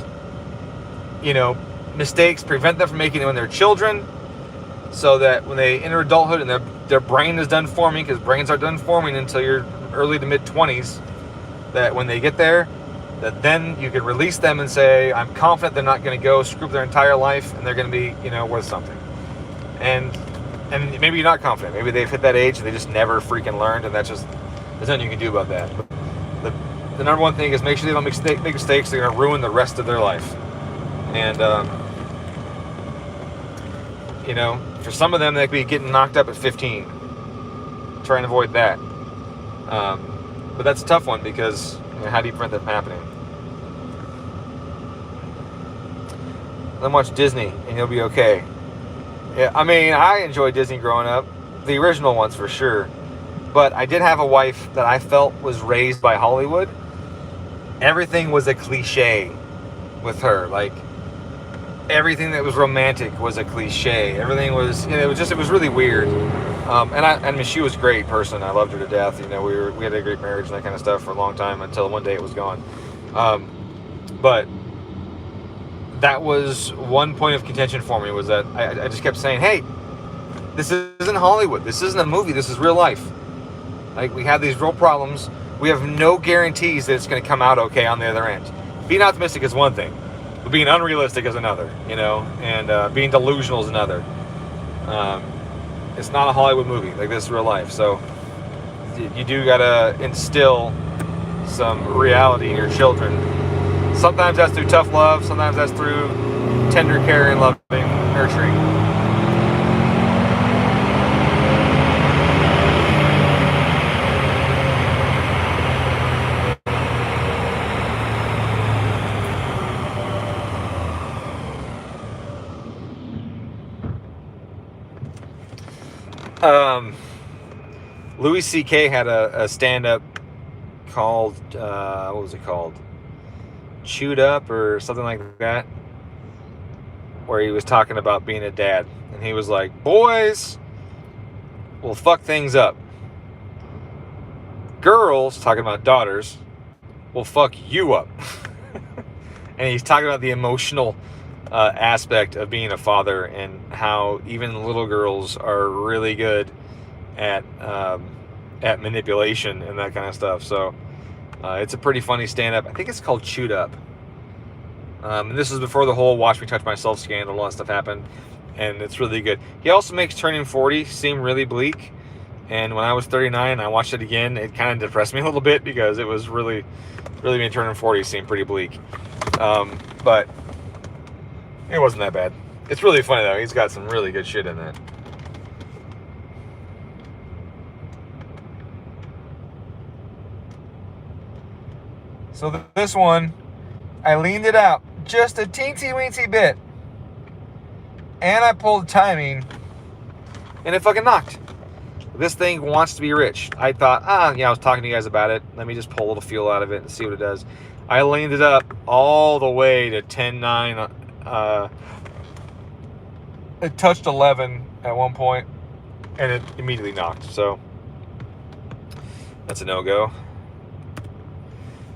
mistakes, prevent them from making it when they're children, so that when they enter adulthood and their brain is done forming, because brains are done forming until your early to mid 20s, that when they get there, that then you can release them and say, I'm confident they're not going to go screw up their entire life and they're going to be, worth something. And maybe you're not confident. Maybe they've hit that age and they just never freaking learned, and there's nothing you can do about that. But the number one thing is make sure they don't make mistakes. They're going to ruin the rest of their life. And, for some of them, they could be getting knocked up at 15. Try and avoid that. But that's a tough one because how do you prevent that from happening? Then watch Disney and you'll be okay. Yeah, I mean, I enjoyed Disney growing up. The original ones for sure. But I did have a wife that I felt was raised by Hollywood. Everything was a cliche with her. Like, everything that was romantic was a cliche. Everything was, it was really weird. I mean, she was a great person. I loved her to death. We had a great marriage and that kind of stuff for a long time until one day it was gone. But that was one point of contention for me, was that I just kept saying, hey, this isn't Hollywood. This isn't a movie. This is real life. Like, we have these real problems. We have no guarantees that it's going to come out okay on the other end. Being optimistic is one thing, but being unrealistic is another, you know, and being delusional is another. It's not a Hollywood movie. Like, this is real life. So you do got to instill some reality in your children. Sometimes that's through tough love. Sometimes that's through tender care and loving, nurturing. Louis C.K. had a stand-up called, what was it called? Chewed Up or something like that, where he was talking about being a dad. And he was like, boys will fuck things up. Girls, talking about daughters, will fuck you up. And he's talking about the emotional aspect of being a father and how even little girls are really good at manipulation and that kind of stuff. So it's a pretty funny stand-up. I think it's called Chewed Up. And this is before the whole Watch Me Touch Myself scandal, all that stuff happened. And it's really good. He also makes turning 40 seem really bleak. And when I was 39, I watched it again. It kind of depressed me a little bit because it was really me turning 40 seemed pretty bleak. But it wasn't that bad. It's really funny, though. He's got some really good shit in that. So this one, I leaned it out just a teensy-weensy bit. And I pulled timing. And it fucking knocked. This thing wants to be rich. I thought, I was talking to you guys about it. Let me just pull a little fuel out of it and see what it does. I leaned it up all the way to 10.9. It touched 11 at one point, and it immediately knocked. So that's a no-go.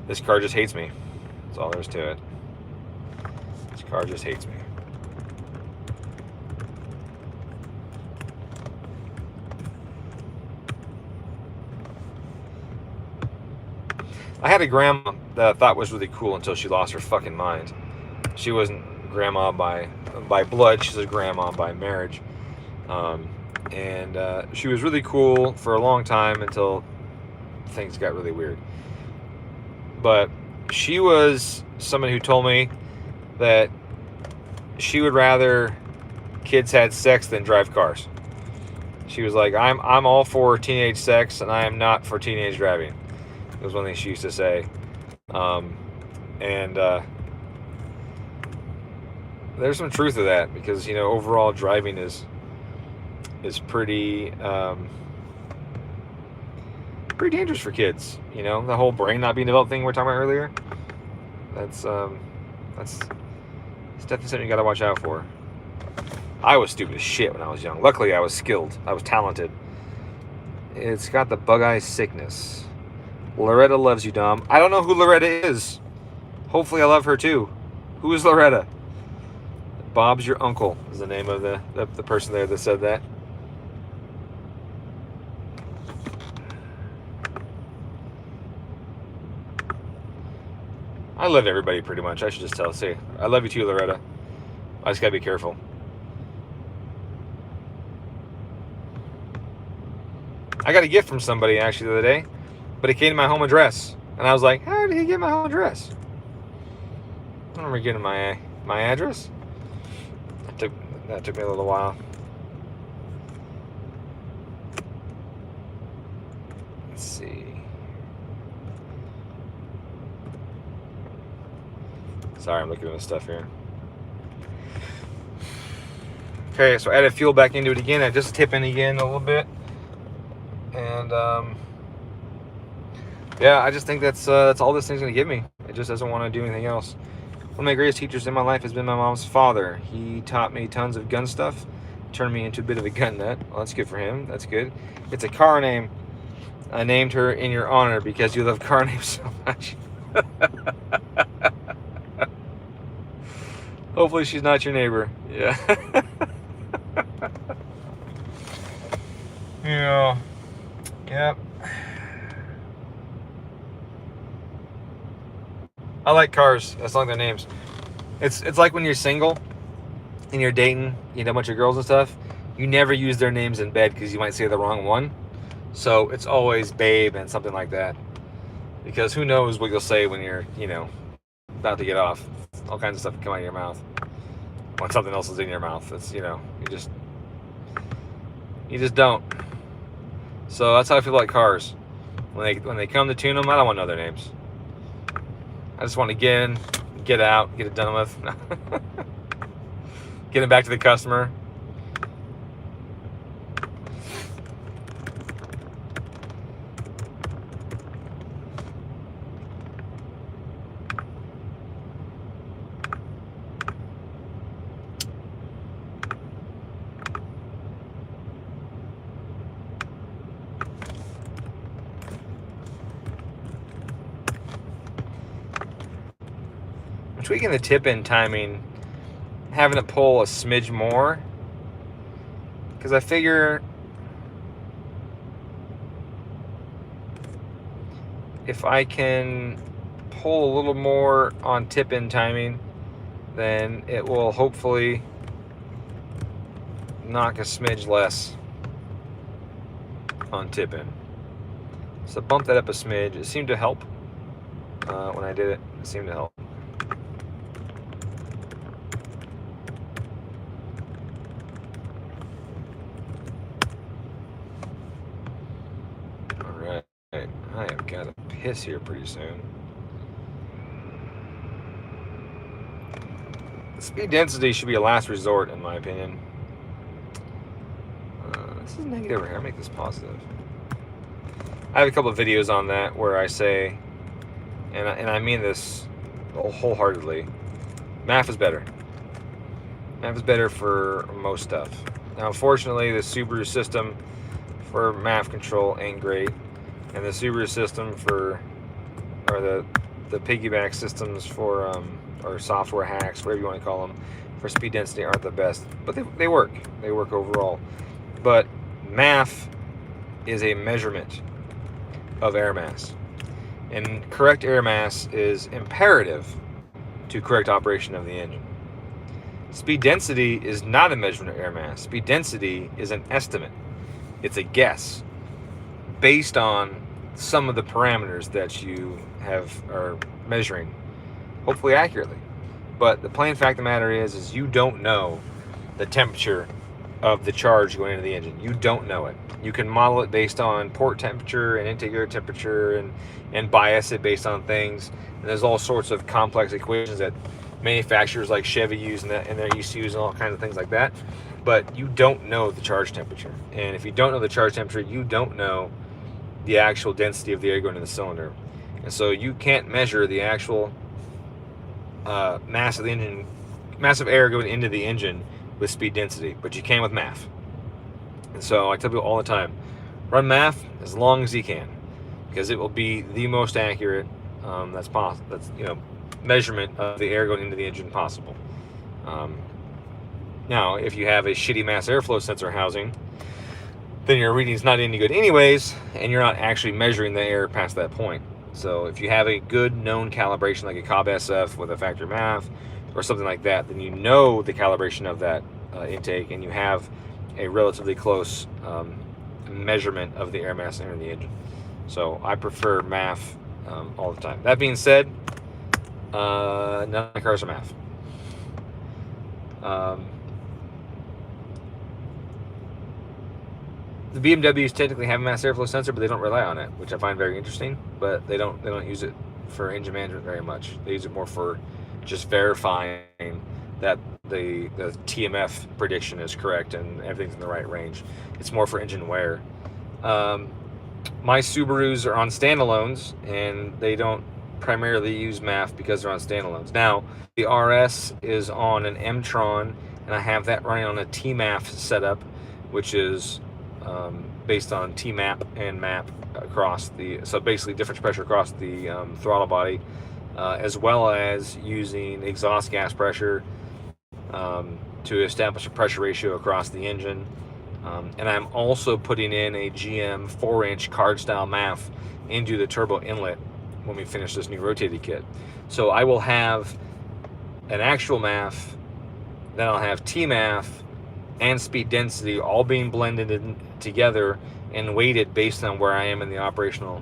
This car just hates me. That's all there is to it. This car just hates me. I had a grandma that I thought was really cool until she lost her fucking mind. She wasn't grandma by blood. She's a grandma by marriage. And she was really cool for a long time until things got really weird. But she was someone who told me that she would rather kids had sex than drive cars. She was like, I'm all for teenage sex and I am not for teenage driving. It was one thing she used to say. There's some truth to that because, overall driving is pretty dangerous for kids. The whole brain not being developed thing we were talking about earlier. That's definitely something you got to watch out for. I was stupid as shit when I was young. Luckily, I was skilled. I was talented. It's got the bug-eye sickness. Loretta loves you, Dom. I don't know who Loretta is. Hopefully I love her too. Who is Loretta? Bob's your uncle is the name of the person there that said that. I love everybody pretty much. I should just say, I love you too, Loretta. I just gotta be careful. I got a gift from somebody actually the other day, but it came to my home address. And I was like, how did he get my home address? I don't remember getting my address. That took me a little while. Let's see. Sorry, I'm looking at this stuff here. Okay, so I added fuel back into it again. I just tip in again a little bit. And yeah, I just think that's all this thing's gonna give me. It just doesn't want to do anything else. One of my greatest teachers in my life has been my mom's father. He taught me tons of gun stuff, turned me into a bit of a gun nut. Well, that's good for him. That's good. It's a car name. I named her in your honor because you love car names so much. Hopefully she's not your neighbor. Yeah. Yeah. Yep. I like cars. That's like their names. It's like when you're single and you're dating, you know, a bunch of girls and stuff. You never use their names in bed because you might say the wrong one. So it's always babe and something like that. Because who knows what you'll say when you're, you know, about to get off. All kinds of stuff can come out of your mouth. When something else is in your mouth. It's, you know, you just don't. So that's how I feel like cars. When they come to tune them, I don't want to know their names. I just want to get in, get out, get it done with. Get it back to the customer. Tweaking the tip-in timing, having it pull a smidge more, because I figure if I can pull a little more on tip-in timing, then it will hopefully knock a smidge less on tip-in. So bump that up a smidge. It seemed to help when I did it. It seemed to help. I have got to piss here pretty soon. Speed density should be a last resort, in my opinion. This is negative over here. I'll make this positive. I have a couple of videos on that where I say, and I mean this wholeheartedly, MAF is better. MAF is better for most stuff. Now, unfortunately, the Subaru system for MAF control ain't great. And the Subaru system for, or the piggyback systems for, or software hacks, whatever you want to call them, for speed density aren't the best. But they work. They work overall. But MAF is a measurement of air mass. And correct air mass is imperative to correct operation of the engine. Speed density is not a measurement of air mass. Speed density is an estimate. It's a guess based on some of the parameters that you are measuring, hopefully accurately. But the plain fact of the matter is you don't know the temperature of the charge going into the engine. You don't know it. You can model it based on port temperature and intake air temperature and bias it based on things. And there's all sorts of complex equations that manufacturers like Chevy use and their ECUs and all kinds of things like that. But you don't know the charge temperature. And if you don't know the charge temperature, you don't know the actual density of the air going in the cylinder. And so you can't measure the actual mass of the engine, mass of air going into the engine with speed density, but you can with MAF. And so I tell people all the time, run MAF as long as you can, because it will be the most accurate that's possible. That's, you know, measurement of the air going into the engine possible. Now, if you have a shitty mass airflow sensor housing, then your reading's not any good anyways, and you're not actually measuring the air past that point. So if you have a good known calibration like a Cobb SF with a factory MAF or something like that, then you know the calibration of that intake, and you have a relatively close measurement of the air mass entering the engine. So I prefer MAF all the time. That being said, none of my cars are MAF. The BMWs technically have a mass airflow sensor, but they don't rely on it, which I find very interesting. But they don't use it for engine management very much. They use it more for just verifying that the TMF prediction is correct and everything's in the right range. It's more for engine wear. My Subarus are on standalones, and they don't primarily use MAF because they're on standalones. Now, the RS is on an M-Tron, and I have that running on a TMAF setup, which is based on TMAP and MAP across so basically difference pressure across the throttle body, as well as using exhaust gas pressure to establish a pressure ratio across the engine. And I'm also putting in a GM 4-inch card style MAF into the turbo inlet when we finish this new rotating kit. So I will have an actual MAF, then I'll have TMAF and speed density all being blended in together and weighted based on where I am in the operational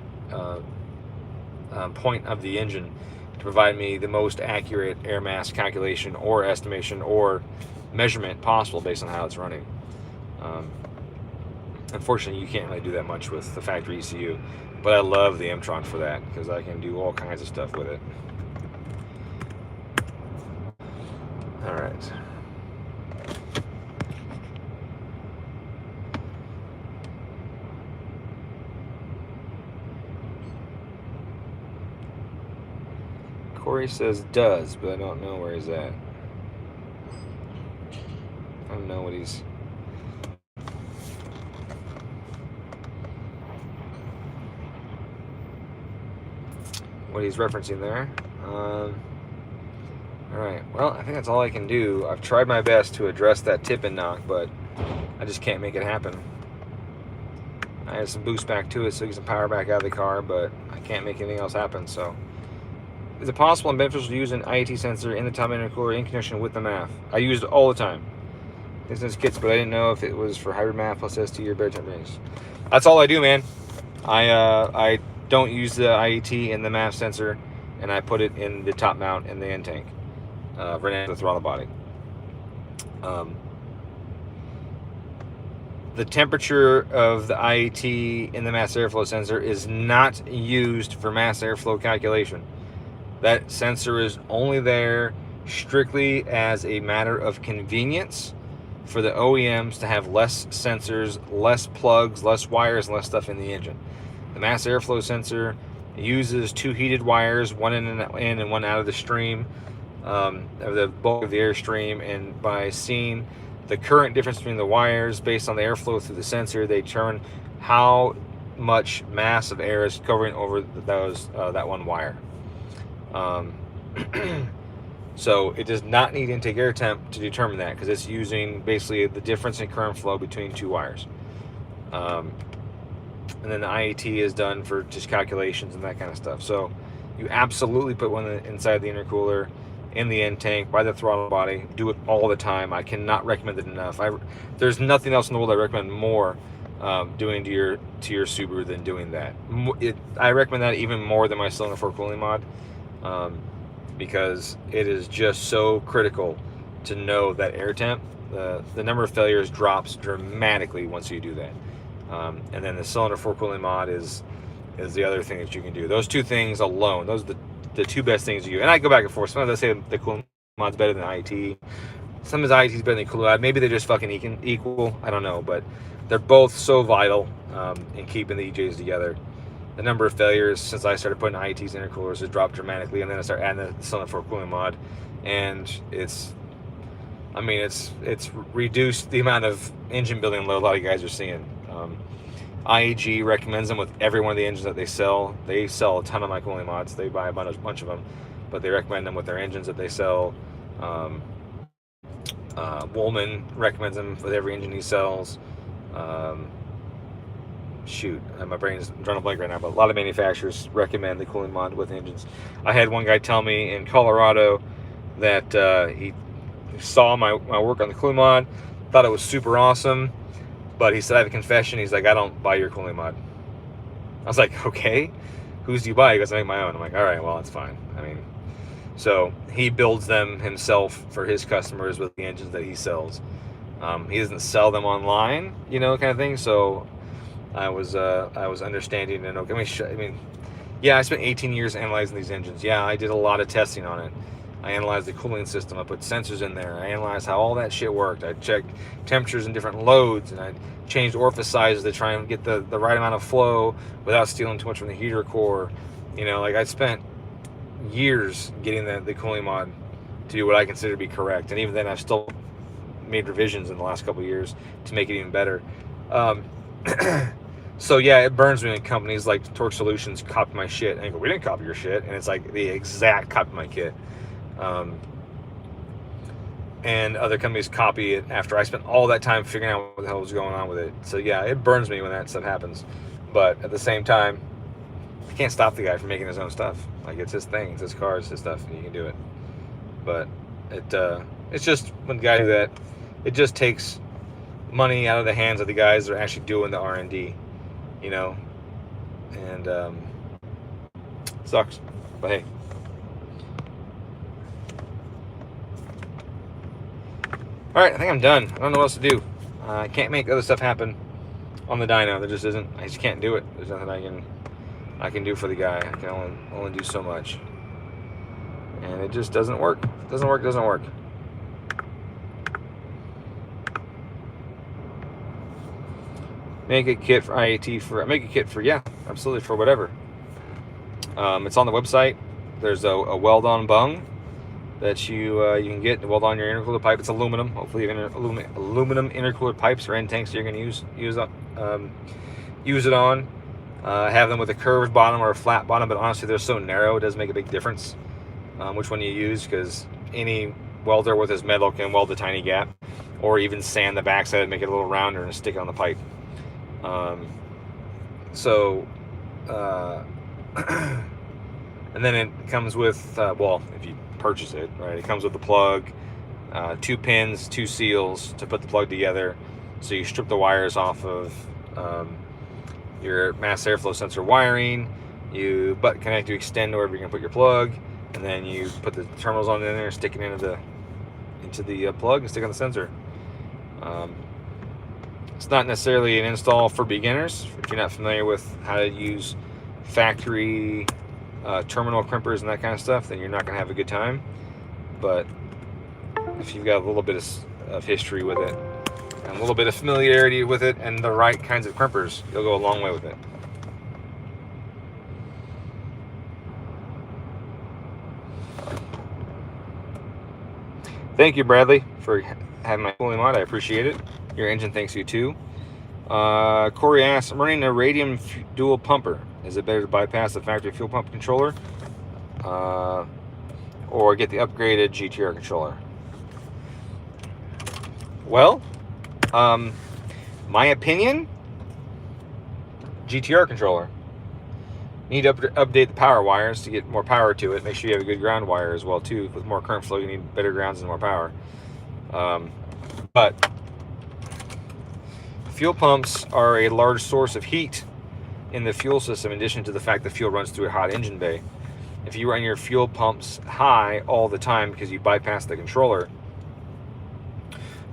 point of the engine to provide me the most accurate air mass calculation or estimation or measurement possible based on how it's running. Unfortunately, you can't really do that much with the factory ECU, but I love the M-Tron for that because I can do all kinds of stuff with it. All right. Corey says does, but I don't know where he's at. I don't know what he's... referencing there. Alright, well, I think that's all I can do. I've tried my best to address that tip and knock, but I just can't make it happen. I had some boost back to it so you get some power back out of the car, but I can't make anything else happen, so... Is it possible and beneficial to use an IAT sensor in the top intercooler in connection with the MAF? I use it all the time. Business kits, but I didn't know if it was for hybrid MAF plus ST or bare temp base. That's all I do, man. I don't use the IAT in the MAF sensor, and I put it in the top mount and the end tank, right next to the throttle body. The temperature of the IAT in the mass airflow sensor is not used for mass airflow calculation. That sensor is only there strictly as a matter of convenience for the OEMs to have less sensors, less plugs, less wires, and less stuff in the engine. The mass airflow sensor uses two heated wires, one in and one out of the stream, of the bulk of the airstream, and by seeing the current difference between the wires based on the airflow through the sensor, they determine how much mass of air is covering over that one wire. So it does not need intake air temp to determine that because it's using basically the difference in current flow between two wires. And then the IAT is done for just calculations and that kind of stuff. So you absolutely put one inside the intercooler, in the end tank, by the throttle body. Do it all the time. I cannot recommend it enough. There's nothing else in the world I recommend more doing to your Subaru than doing that. I recommend that even more than my cylinder fork cooling mod. Because it is just so critical to know that air temp, the number of failures drops dramatically once you do that. And then the cylinder fork cooling mod is the other thing that you can do. Those two things alone, those are the two best things you do. And I go back and forth. Sometimes I say the cooling mod's better than IAT. Sometimes IAT is better than cooling mod. Maybe they're just fucking equal. I don't know, but they're both so vital in keeping the EJs together. The number of failures since I started putting IATs in intercoolers has dropped dramatically, and then I started adding the cylinder fork cooling mod, and it's reduced the amount of engine building load a lot of guys are seeing. IAG recommends them with every one of the engines that they sell. They sell a ton of my cooling mods. They buy a bunch of them, but they recommend them with their engines that they sell. Woolman recommends them with every engine he sells. Shoot, my brain's drawing a blank right now, but a lot of manufacturers recommend the cooling mod with engines. I had one guy tell me in Colorado that he saw my work on the cooling mod, thought it was super awesome, but he said, I have a confession. He's like, I don't buy your cooling mod. I was like, okay, whose do you buy? He goes, I make my own. I'm like, all right, well, it's fine. I mean, so he builds them himself for his customers with the engines that he sells. He doesn't sell them online, kind of thing. So I was understanding and okay. Yeah, I spent 18 years analyzing these engines. Yeah, I did a lot of testing on it. I analyzed the cooling system. I put sensors in there. I analyzed how all that shit worked. I checked temperatures and different loads, and I changed orifice sizes to try and get the right amount of flow without stealing too much from the heater core. I spent years getting the cooling mod to do what I consider to be correct, and even then I've still made revisions in the last couple of years to make it even better. So yeah, it burns me when companies like Torque Solutions copy my shit. And I go, we didn't copy your shit, and it's like the exact copy of my kit. And other companies copy it after I spent all that time figuring out what the hell was going on with it. So yeah, it burns me when that stuff happens. But at the same time, I can't stop the guy from making his own stuff. Like, it's his thing, it's his car, it's his stuff, and he can do it. But it's just when the guy do that, it just takes money out of the hands of the guys that are actually doing the R&D, you know, and sucks. But hey. All right, I think I'm done. I don't know what else to do. I can't make other stuff happen on the dyno. There just isn't. I just can't do it. There's nothing I can do for the guy. I can only do so much, and it just doesn't work. Doesn't work. Make a kit for IAT make a kit for, yeah, absolutely, for whatever. It's on the website. There's a weld-on bung that you can get to weld on your intercooler pipe. It's aluminum. Hopefully, you have aluminum intercooler pipes or end tanks you're going to use it on. Have them with a curved bottom or a flat bottom, but honestly, they're so narrow it doesn't make a big difference which one you use, because any welder with his metal can weld a tiny gap, or even sand the backside and make it a little rounder and stick it on the pipe. And then it comes with, well, if you purchase it, right, it comes with the plug, 2 pins, 2 seals to put the plug together. So you strip the wires off of your mass airflow sensor wiring, you butt connect to extend wherever you're going to put your plug, and then you put the terminals on in there, stick it into the plug and stick on the sensor. It's not necessarily an install for beginners. If you're not familiar with how to use factory terminal crimpers and that kind of stuff, then you're not going to have a good time. But if you've got a little bit of history with it and a little bit of familiarity with it and the right kinds of crimpers, you'll go a long way with it. Thank you, Bradley, for having my cooling mod. I appreciate it. Your engine thanks you too. Corey asks, I'm running a radium dual pumper. Is it better to bypass the factory fuel pump controller or get the upgraded GTR controller? Well, my opinion, GTR controller. You need to update the power wires to get more power to it. Make sure you have a good ground wire as well too. With more current flow, you need better grounds and more power. But fuel pumps are a large source of heat in the fuel system, in addition to the fact that fuel runs through a hot engine bay. If you run your fuel pumps high all the time because you bypass the controller,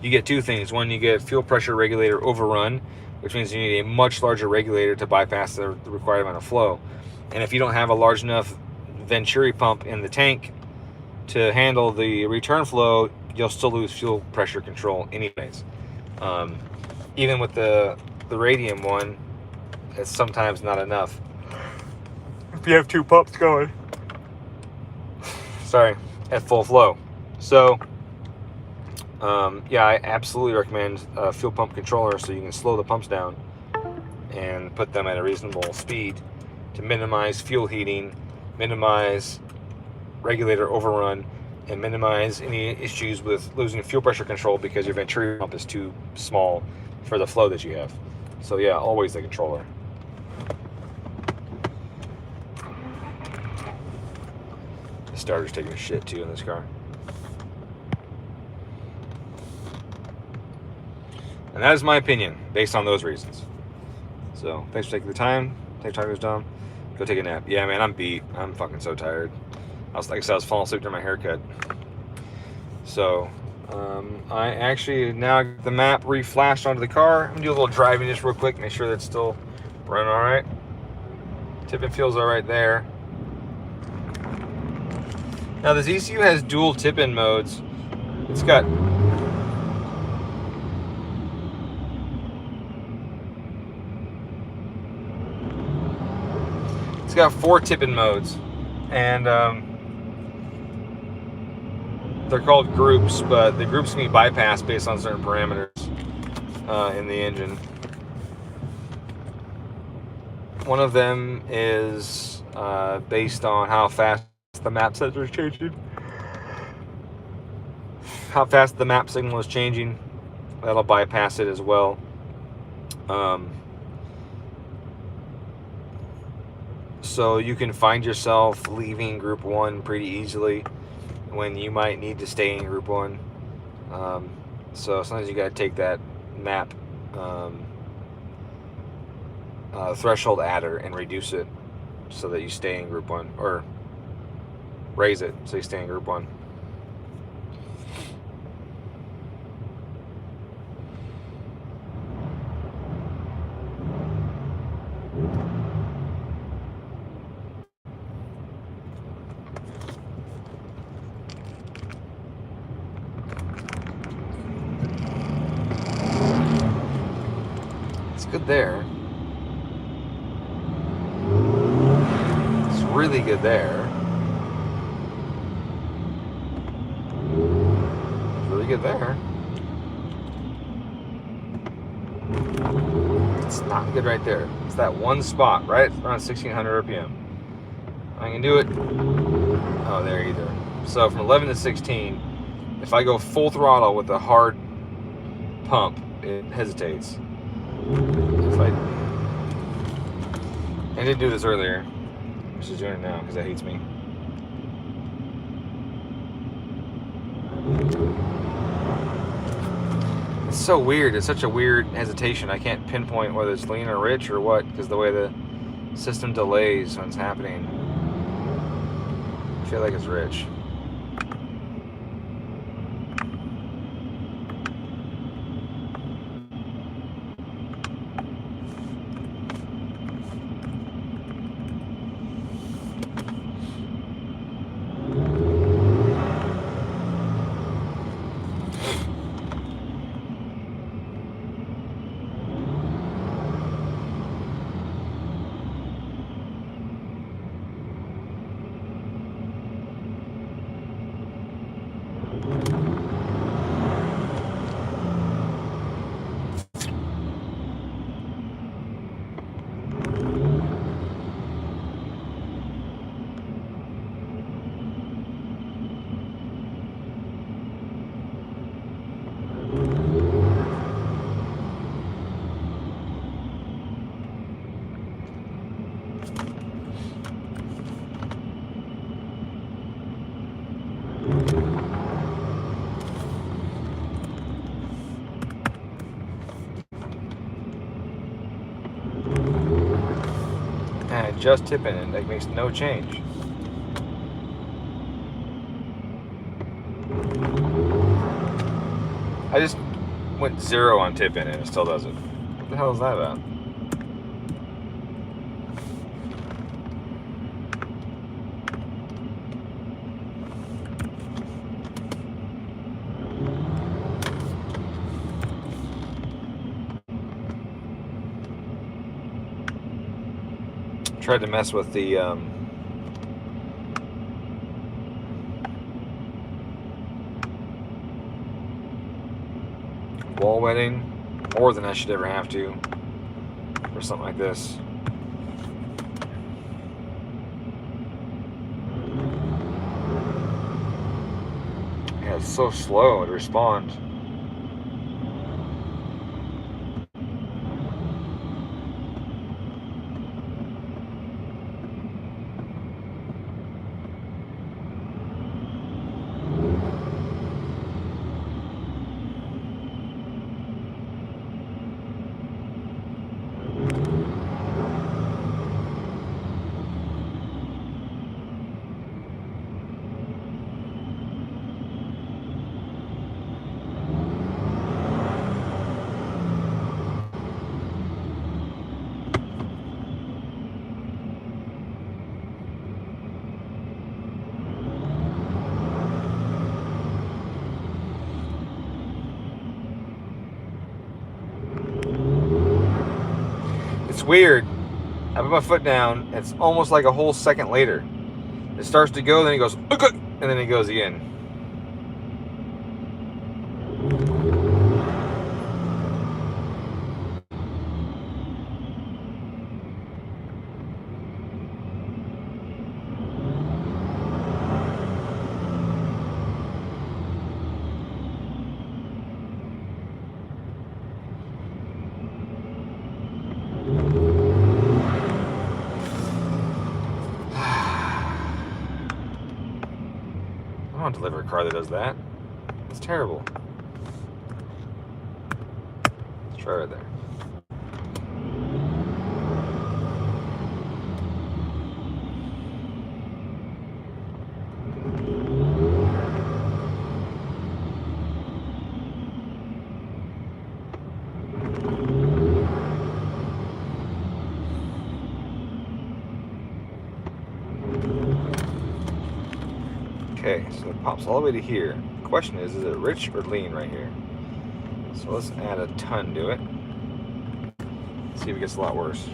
you get 2 things. One, you get fuel pressure regulator overrun, which means you need a much larger regulator to bypass the required amount of flow. And if you don't have a large enough Venturi pump in the tank to handle the return flow, you'll still lose fuel pressure control anyways. Even with the radium one, it's sometimes not enough. If you have 2 pumps going, sorry, at full flow. So, yeah, I absolutely recommend a fuel pump controller so you can slow the pumps down and put them at a reasonable speed to minimize fuel heating, minimize regulator overrun, and minimize any issues with losing fuel pressure control because your Venturi pump is too small for the flow that you have. So yeah, always the controller. The starter's taking a shit too in this car. And that is my opinion based on those reasons. So thanks for taking the time. Take time goes down. Go take a nap. Yeah, man, I'm beat. I'm fucking so tired. Like I said, I was falling asleep during my haircut. So I actually now get the map reflashed onto the car. I'm gonna do a little driving just real quick, make sure that's still running all right. Tip and feels all right there. Now this ECU has dual tip-in modes. It's got It's got 4 tip-in modes, and they're called groups, but the groups can be bypassed based on certain parameters in the engine. One of them is based on how fast the map sensor is changing. How fast the map signal is changing, that'll bypass it as well. So you can find yourself leaving group 1 pretty easily when you might need to stay in group 1. So sometimes you got to take that map threshold adder and reduce it so that you stay in group 1, or raise it so you stay in group 1. It's good there. It's really good there. It's really good there. It's not good right there. It's that one spot right around 1600 RPM. I can do it. Oh, there either. So from 11 to 16, if I go full throttle with a hard pump, it hesitates. I didn't do this earlier. I'm just doing it now because it hates me. It's so weird. It's such a weird hesitation. I can't pinpoint whether it's lean or rich or what, because the way the system delays when it's happening. I feel like it's rich. Just tipping it, that makes no change. I just went 0 on tipping and it still does it. What the hell is that about? Tried to mess with the wall wetting more than I should ever have to for something like this. Yeah, it's so slow to respond. It's weird. I put my foot down, it's almost like a whole second later. It starts to go, then it goes, okay, and then it goes again. don't want to deliver a car that does that. It's terrible. Let's try right there. Okay, so it pops all the way to here. The question is it rich or lean right here? So let's add a ton to it. See if it gets a lot worse.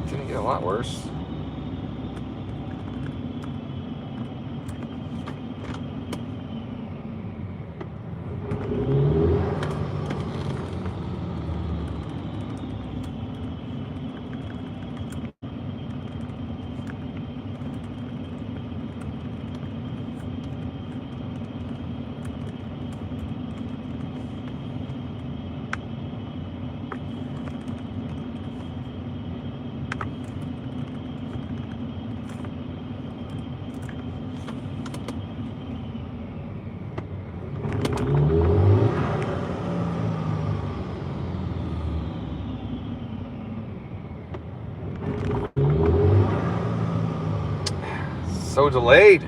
Didn't get a lot worse. So delayed.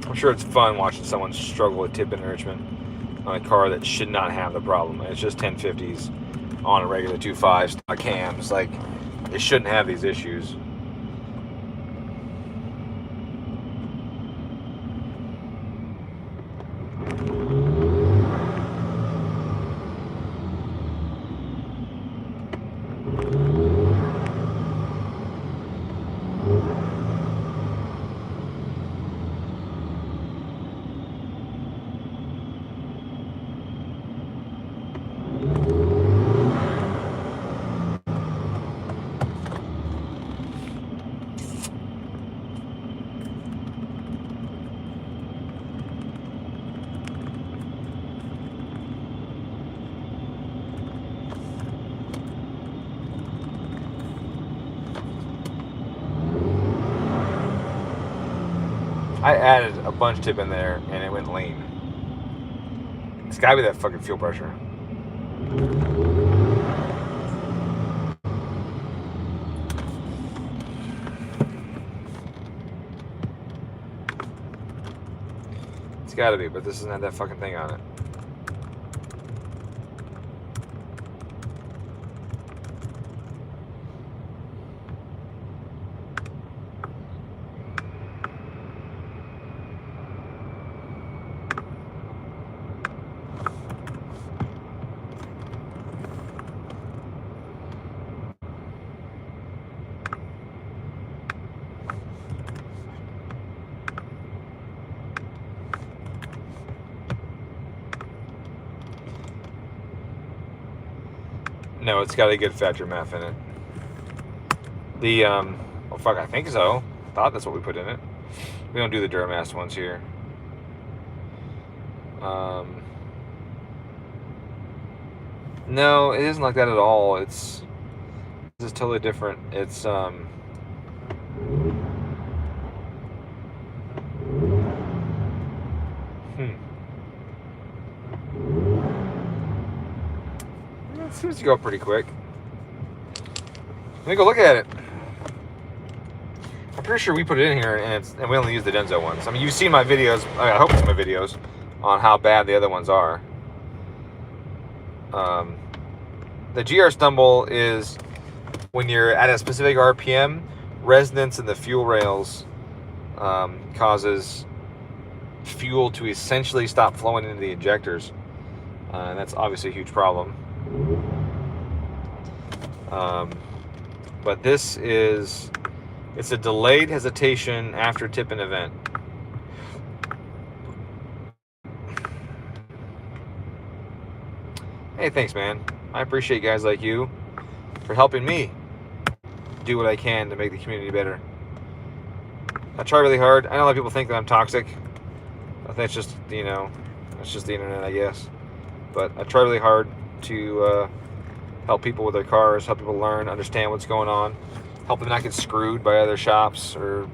I'm sure it's fun watching someone struggle with tip enrichment on a car that should not have the problem. It's just 1050s on a regular 2.5 stock cams. Like, it shouldn't have these issues. I added a bunch of tip in there and it went lean. It's gotta be that fucking fuel pressure. It's gotta be, but this doesn't have that fucking thing on it. No, it's got a good factor math in it. The, well, fuck, I think so. I thought that's what we put in it. We don't do the Duramax ones here. No, it isn't like that at all. This is totally different. It's, It seems to go pretty quick. Let me go look at it. I'm pretty sure we put it in here, and we only use the Denso ones. I mean, you've seen my videos. I hope it's my videos on how bad the other ones are. The GR stumble is when you're at a specific RPM, resonance in the fuel rails causes fuel to essentially stop flowing into the injectors. And that's obviously a huge problem. But this is, it's a delayed hesitation after tip-in event. Hey, thanks, man. I appreciate guys like you for helping me do what I can to make the community better. I try really hard. I know a lot of people think that I'm toxic. I think it's just, it's just the internet, I guess. But I try really hard to help people with their cars, help people learn, understand what's going on, help them not get screwed by other shops or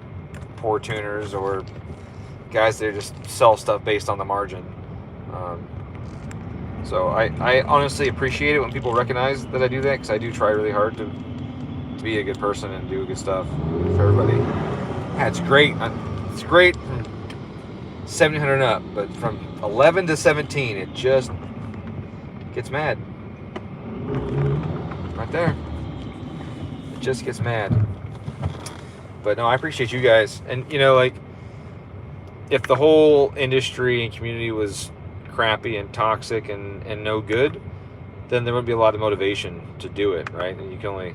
poor tuners or guys that just sell stuff based on the margin. So I honestly appreciate it when people recognize that I do that, because I do try really hard to be a good person and do good stuff for everybody. Yeah, it's great. It's great from 1700 and up, but from 11 to 17, it just gets mad. Right there. It just gets mad. But no, I appreciate you guys. And, like, if the whole industry and community was crappy and toxic and no good, then there wouldn't be a lot of motivation to do it, right? And you can only...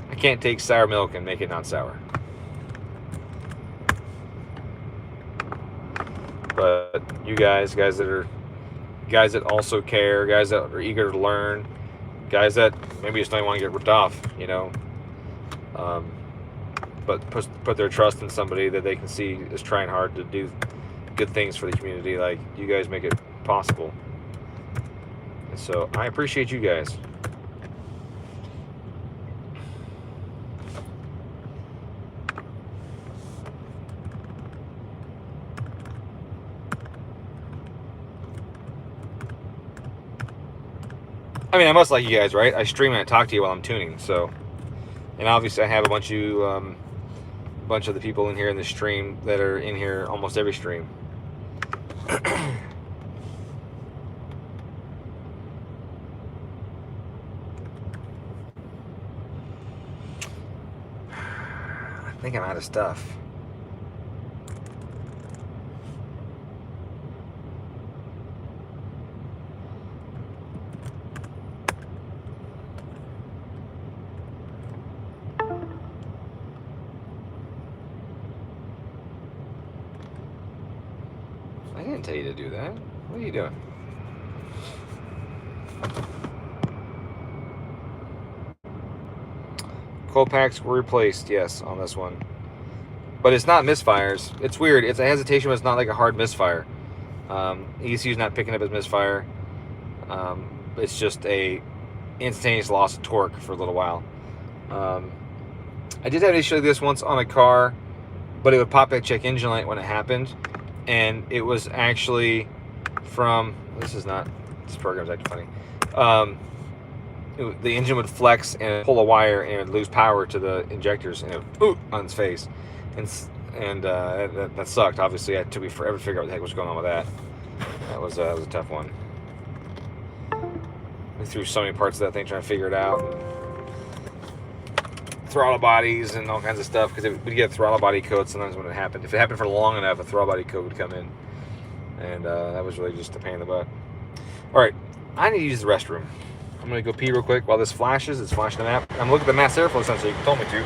I can't take sour milk and make it not sour. But you guys that also care, guys that are eager to learn, guys that maybe just don't want to get ripped off, but put their trust in somebody that they can see is trying hard to do good things for the community. Like, you guys make it possible. And so I appreciate you guys. I mean, I must like you guys, right? I stream and I talk to you while I'm tuning, so... And obviously I have a bunch of the people in here in the stream that are in here almost every stream. I think I'm out of stuff. I didn't tell you to do that. What are you doing? Cold packs were replaced, yes, on this one. But it's not misfires. It's weird. It's a hesitation, but it's not like a hard misfire. ECU's not picking up as misfire. It's just a instantaneous loss of torque for a little while. I did have an issue like this once on a car, but it would pop at check engine light when it happened. And it was actually from... This program's acting funny. The engine would flex and pull a wire and it would lose power to the injectors and it would on its face. And that sucked. Obviously, it took me forever to figure out what the heck was going on with that. That was a tough one. We threw so many parts of that thing trying to figure it out. Throttle bodies and all kinds of stuff, because we'd get a throttle body code sometimes when it happened. If it happened for long enough, a throttle body code would come in. And that was really just a pain in the butt. Alright, I need to use the restroom. I'm going to go pee real quick while this flashes. It's flashing the map. I'm looking at the mass airflow sensor. You told me to.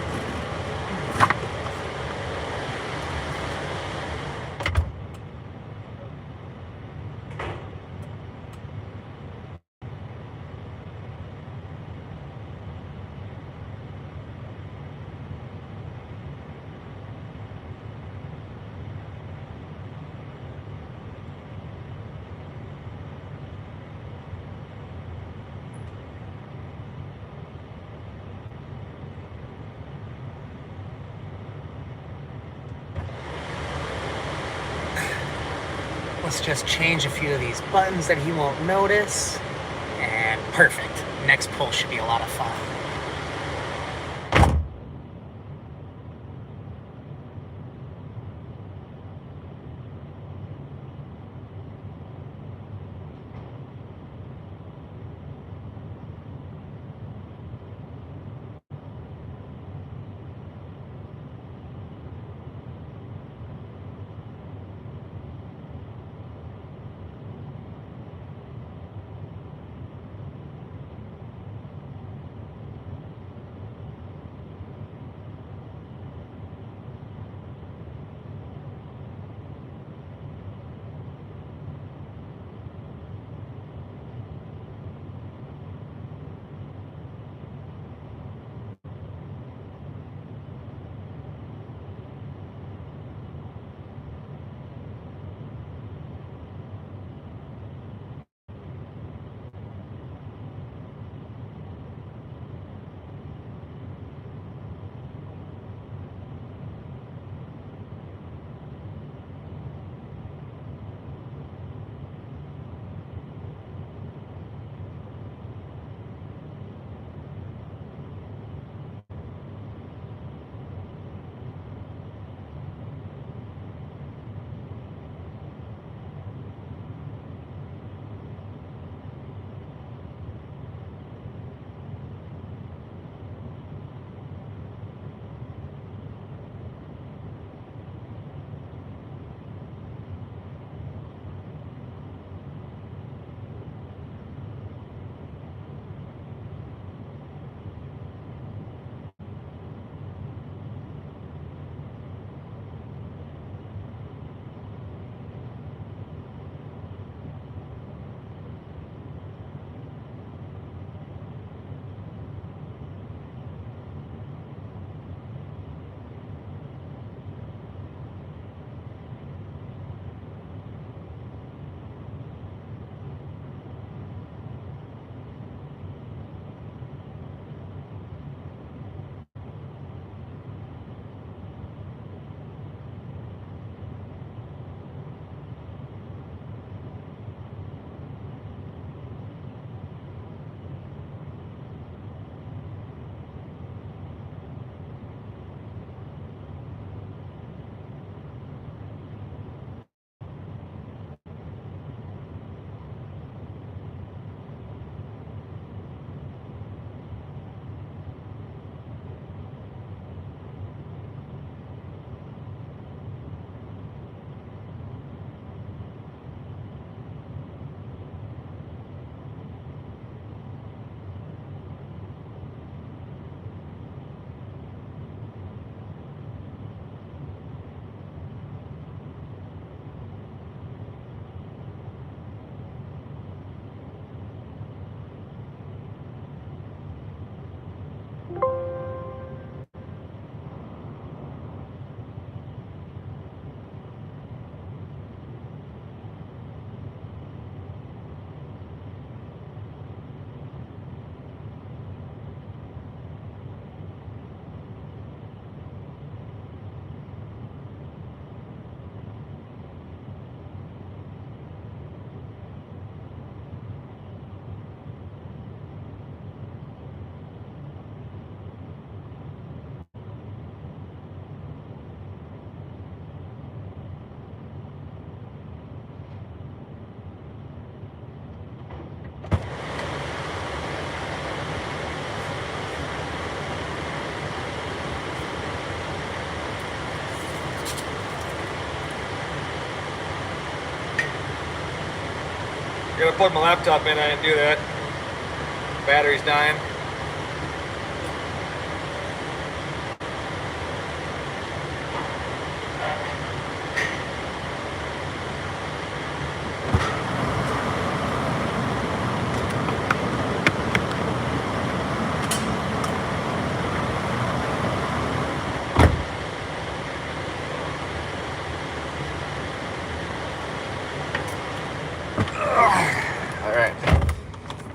Let's just change a few of these buttons that he won't notice. And perfect. Next pull should be a lot of fun. Gotta plug my laptop in. I didn't do that. Battery's dying. Alright.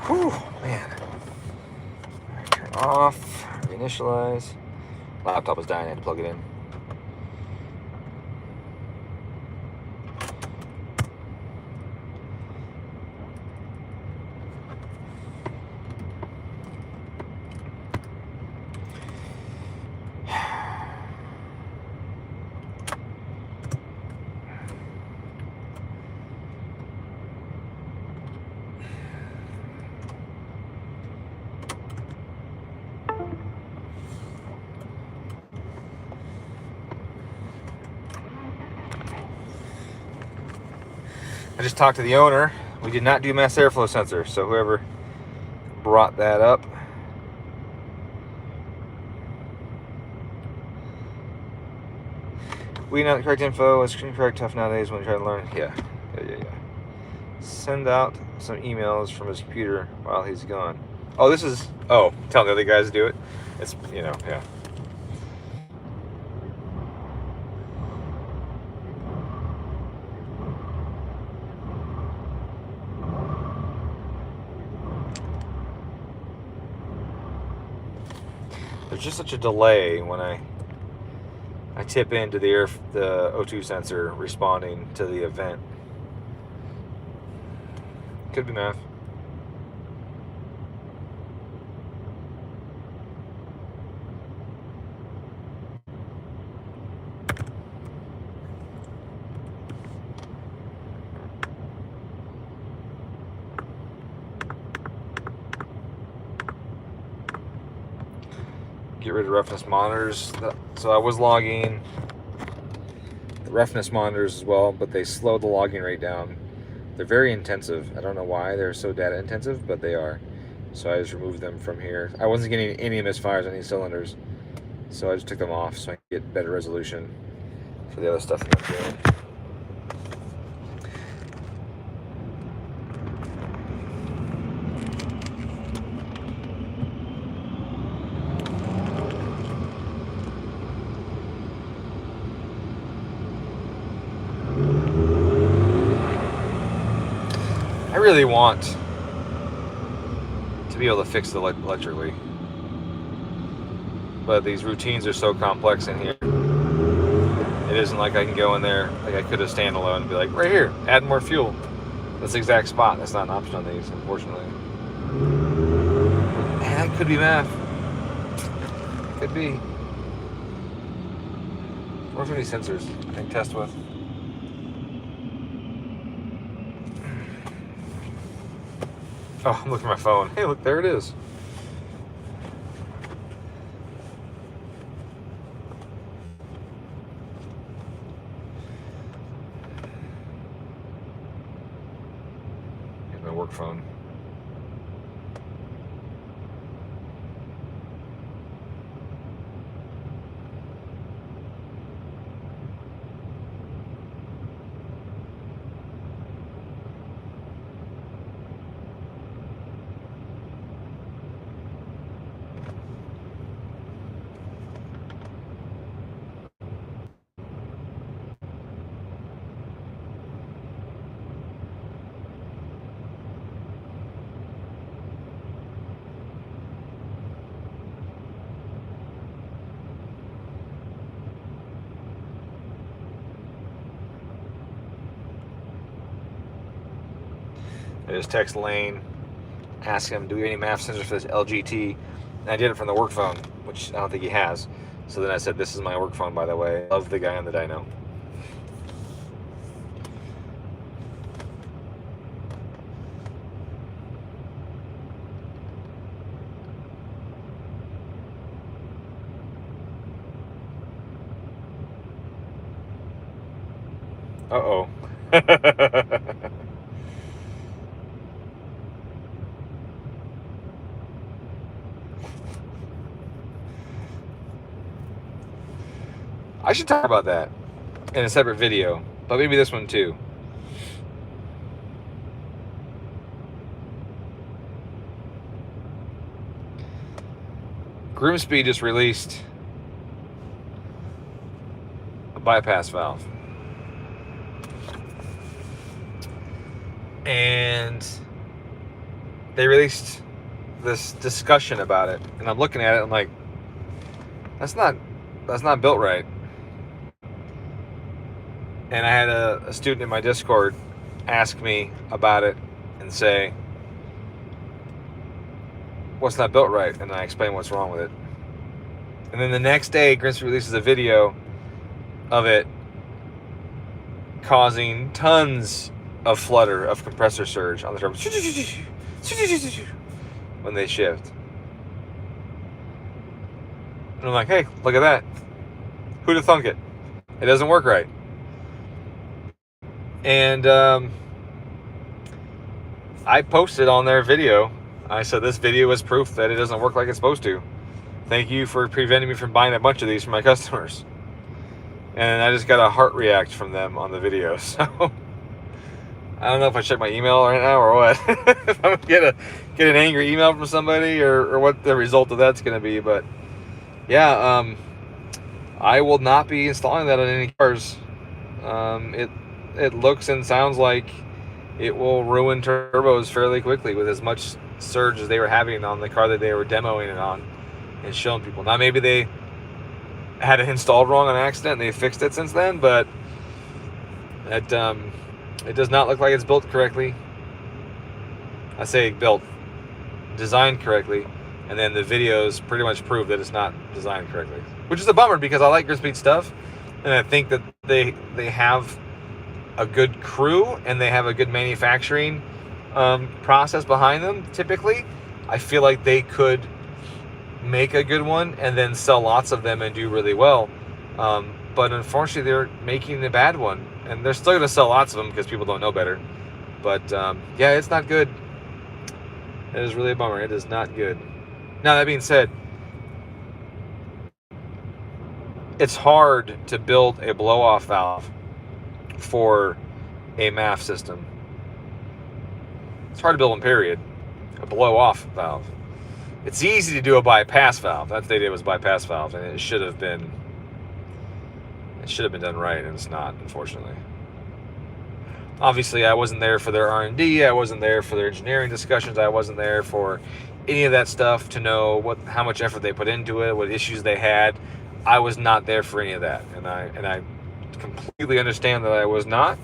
Whew, man. Turn off, reinitialize. Laptop was dying, I had to plug it in. I just talked to the owner. We did not do mass airflow sensor, so whoever brought that up. We not the correct info. Is correct tough nowadays when you try to learn? Yeah. Send out some emails from his computer while he's gone. Oh, this is. Oh, tell the other guys to do it. It's, you know, yeah. There's just such a delay when I tip into the O2 sensor responding to the event. Could be math. Get rid of roughness monitors. So I was logging the roughness monitors as well, but they slowed the logging rate down. They're very intensive. I don't know why they're so data intensive, but they are. So I just removed them from here. I wasn't getting any misfires on these cylinders, so I just took them off so I could get better resolution for the other stuff that I'm doing. I really want to be able to fix the electrically, but these routines are so complex in here. It isn't like I can go in there like I could have standalone and be like, right here, add more fuel. That's the exact spot. That's not an option on these, unfortunately. Man, that could be math. Could be. What are many sensors I can test with? Oh, I'm looking at my phone. Hey, look, there it is. Here's my work phone. I just text Lane, ask him, do we have any math sensors for this LGT? And I did it from the work phone, which I don't think he has. So then I said, this is my work phone, by the way. Love the guy on the dyno. Uh-oh. I should talk about that in a separate video, but maybe this one too. Grimsby just released a bypass valve. And they released this discussion about it. And I'm looking at it, I'm like, that's not built right. And I had a student in my Discord ask me about it and say, what's not built right? And I explain what's wrong with it. And then the next day, Grimsby releases a video of it causing tons of flutter of compressor surge on the turbo when they shift. And I'm like, hey, look at that. Who'd have thunk it? It doesn't work right. And I posted on their video, I said, this video is proof that it doesn't work like it's supposed to. Thank you for preventing me from buying a bunch of these for my customers. And I just got a heart react from them on the video. So I don't know if I check my email right now or what. If I'm gonna get an angry email from somebody or what the result of that's gonna be. But yeah, I will not be installing that on any cars. It looks and sounds like it will ruin turbos fairly quickly with as much surge as they were having on the car that they were demoing it on and showing people. Now maybe they had it installed wrong on accident and they fixed it since then, but it does not look like it's built correctly. I say built, designed correctly, and then the videos pretty much prove that it's not designed correctly, which is a bummer because I like Grimsby stuff, and I think that they have a good crew and they have a good manufacturing process behind them. Typically, I feel like they could make a good one and then sell lots of them and do really well. But unfortunately, they're making the bad one, and they're still going to sell lots of them because people don't know better. But yeah, it's not good. It is really a bummer. It is not good. Now, that being said, it's hard to build a blow-off valve for a MAF system. It's hard to build one, period. A blow-off valve. It's easy to do a bypass valve. That's what they did, was bypass valve, and it should have been done right, and it's not, unfortunately. Obviously, I wasn't there for their R&D. I wasn't there for their engineering discussions. I wasn't there for any of that stuff to know how much effort they put into it, what issues they had. I was not there for any of that, and I completely understand that I was not.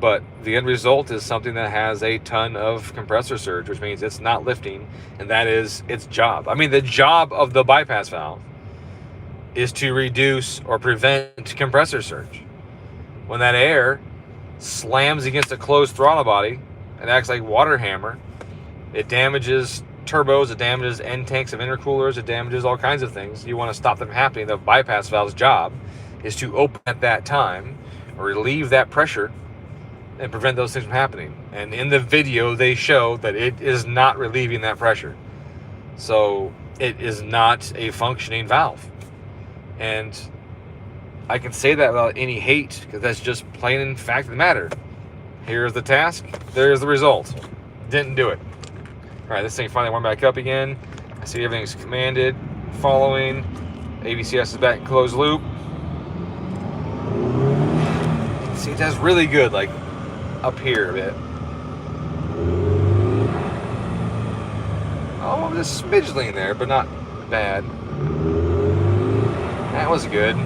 But the end result is something that has a ton of compressor surge, which means it's not lifting, and that is its job. I mean, the job of the bypass valve is to reduce or prevent compressor surge. When that air slams against a closed throttle body, it acts like water hammer. It damages turbos, it damages end tanks of intercoolers, it damages all kinds of things. You want to stop them happening. The bypass valve's job is to open at that time, or relieve that pressure, and prevent those things from happening. And in the video, they show that it is not relieving that pressure. So it is not a functioning valve. And I can say that without any hate, because that's just plain and fact of the matter. Here's the task, there's the result. Didn't do it. All right, this thing finally warmed back up again. I see everything's commanded, following. ABCS is back in closed loop. See, it does really good, like up here a bit. Oh, just smidge lean there, but not bad. That was good.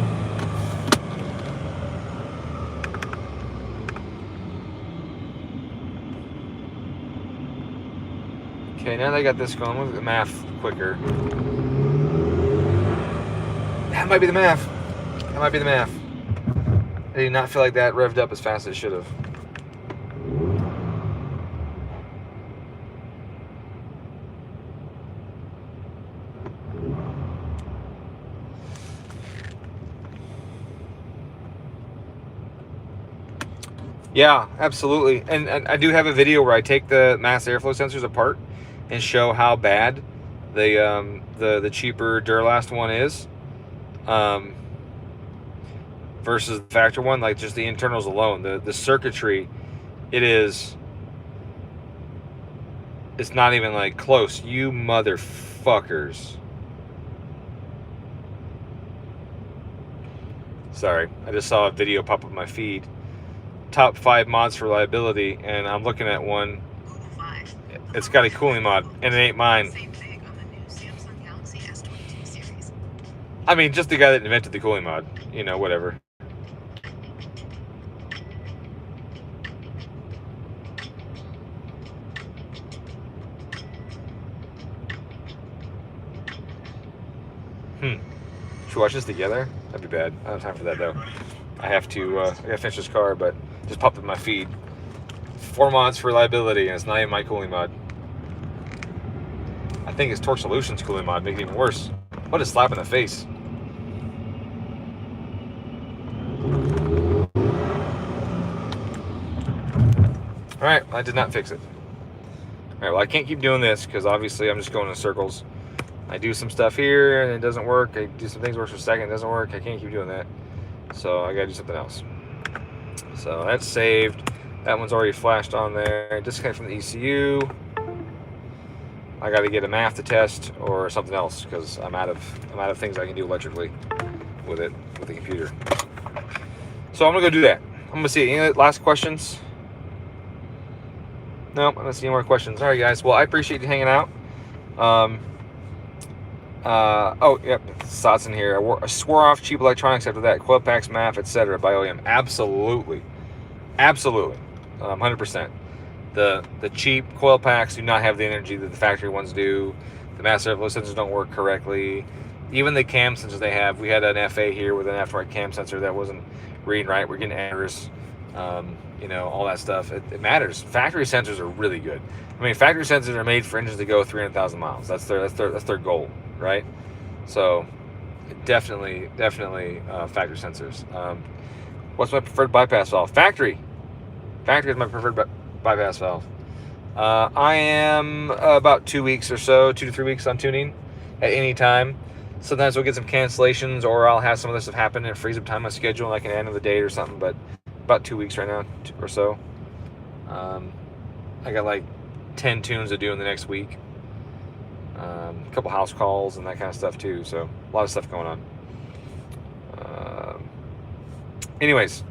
Okay, now they got this going. Look at the MAF quicker. That might be the MAF. That might be the MAF. I did not feel like that revved up as fast as it should have. Yeah, absolutely. And I do have a video where I take the mass airflow sensors apart and show how bad the cheaper Duralast one is. versus the factory one, like just the internals alone, the circuitry, it's not even like close. You motherfuckers. Sorry, I just saw a video pop up on my feed. Top 5 mods for reliability, and I'm looking at one. It's got a cooling mod, and it ain't mine. I mean, just the guy that invented the cooling mod. You know, whatever. Should we watch this together? That'd be bad. I don't have time for that, though. I have to finish this car, but just popped in my feed. 4 mods for reliability, and it's not even my cooling mod. I think it's Torque Solutions cooling mod, making it even worse. What a slap in the face. Alright, I did not fix it. Alright, well, I can't keep doing this, because obviously I'm just going in circles. I do some stuff here, and it doesn't work. I do some things, works for a second, it doesn't work. I can't keep doing that. So I gotta do something else. So that's saved. That one's already flashed on there. Disconnect from the ECU. I got to get a math to test or something else because I'm out of things I can do electrically with the computer. So I'm gonna go do that. I'm gonna see. Any last questions? Nope, I don't see any more questions. All right, guys. Well, I appreciate you hanging out. Oh, yep, thoughts in here. I swore off cheap electronics after that. Coil packs, MAF, etc. by OEM. Absolutely. 100%. The cheap coil packs do not have the energy that the factory ones do. The master flow sensors don't work correctly. Even the cam sensors they have, we had an FA here with an aftermarket cam sensor that wasn't reading right. We're getting errors. You know, all that stuff. It matters. Factory sensors are really good. I mean, factory sensors are made for engines to go 300,000 miles. That's their goal, right? So, definitely factory sensors. What's my preferred bypass valve? Factory is my preferred bypass valve. I am about 2 weeks or so, 2 to 3 weeks on tuning at any time. Sometimes we'll get some cancellations, or I'll have some of this stuff happen and freeze up time on my schedule, and I can end of the date or something. But about 2 weeks right now or so. I got like 10 tunes to do in the next week. A couple house calls and that kind of stuff too. So a lot of stuff going on. Anyways,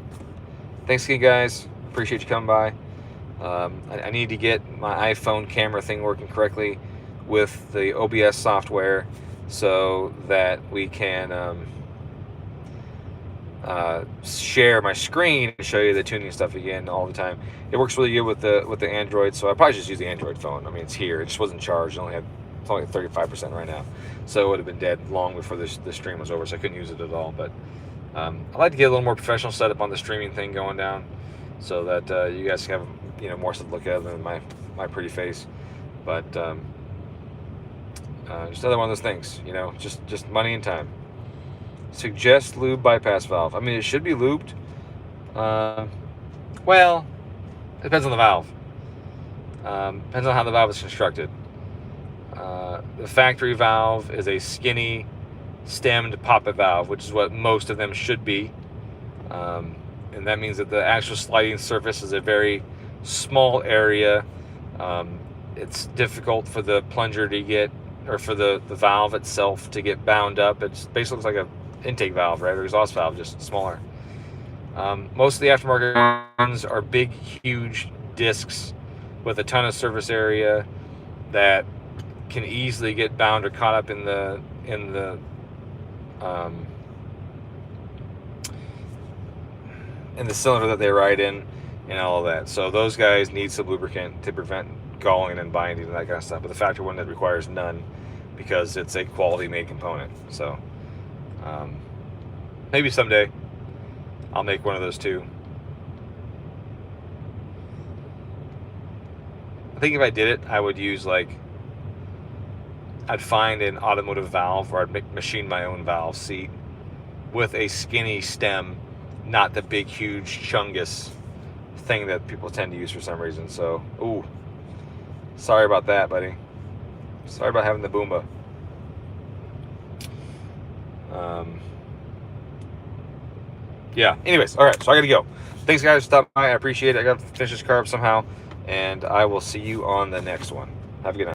thanks again, guys. Appreciate you coming by. I need to get my iPhone camera thing working correctly with the OBS software so that we can share my screen and show you the tuning stuff again all the time. It works really good with the Android, so I probably just use the Android phone. I mean, it's here. It just wasn't charged. It's only at 35% right now, so it would have been dead long before the stream was over, so I couldn't use it at all. But I'd like to get a little more professional setup on the streaming thing going down, so that you guys can have more stuff to look at than my pretty face. But just another one of those things, just money and time. Suggest lube bypass valve. I mean, it should be lubed. Well, it depends on the valve. Depends on how the valve is constructed. The factory valve is a skinny stemmed poppet valve, which is what most of them should be. And that means that the actual sliding surface is a very small area. It's difficult for the plunger to get, or for the valve itself to get bound up. It basically looks like a intake valve, right, or exhaust valve, just smaller. Most of the aftermarket ones are big, huge discs with a ton of surface area that can easily get bound or caught up in the cylinder that they ride in and all of that. So those guys need some lubricant to prevent galling and binding and that kind of stuff. But the factory one that requires none because it's a quality made component. So maybe someday I'll make one of those too. I think if I did it, I would use I'd find an automotive valve, or I'd machine my own valve seat with a skinny stem, not the big, huge chungus thing that people tend to use for some reason. So, ooh, sorry about that, buddy. Sorry about having the Boomba. Yeah. Anyways, all right. So I got to go. Thanks, guys, for stopping by. I appreciate it. I got to finish this car up somehow, and I will see you on the next one. Have a good night.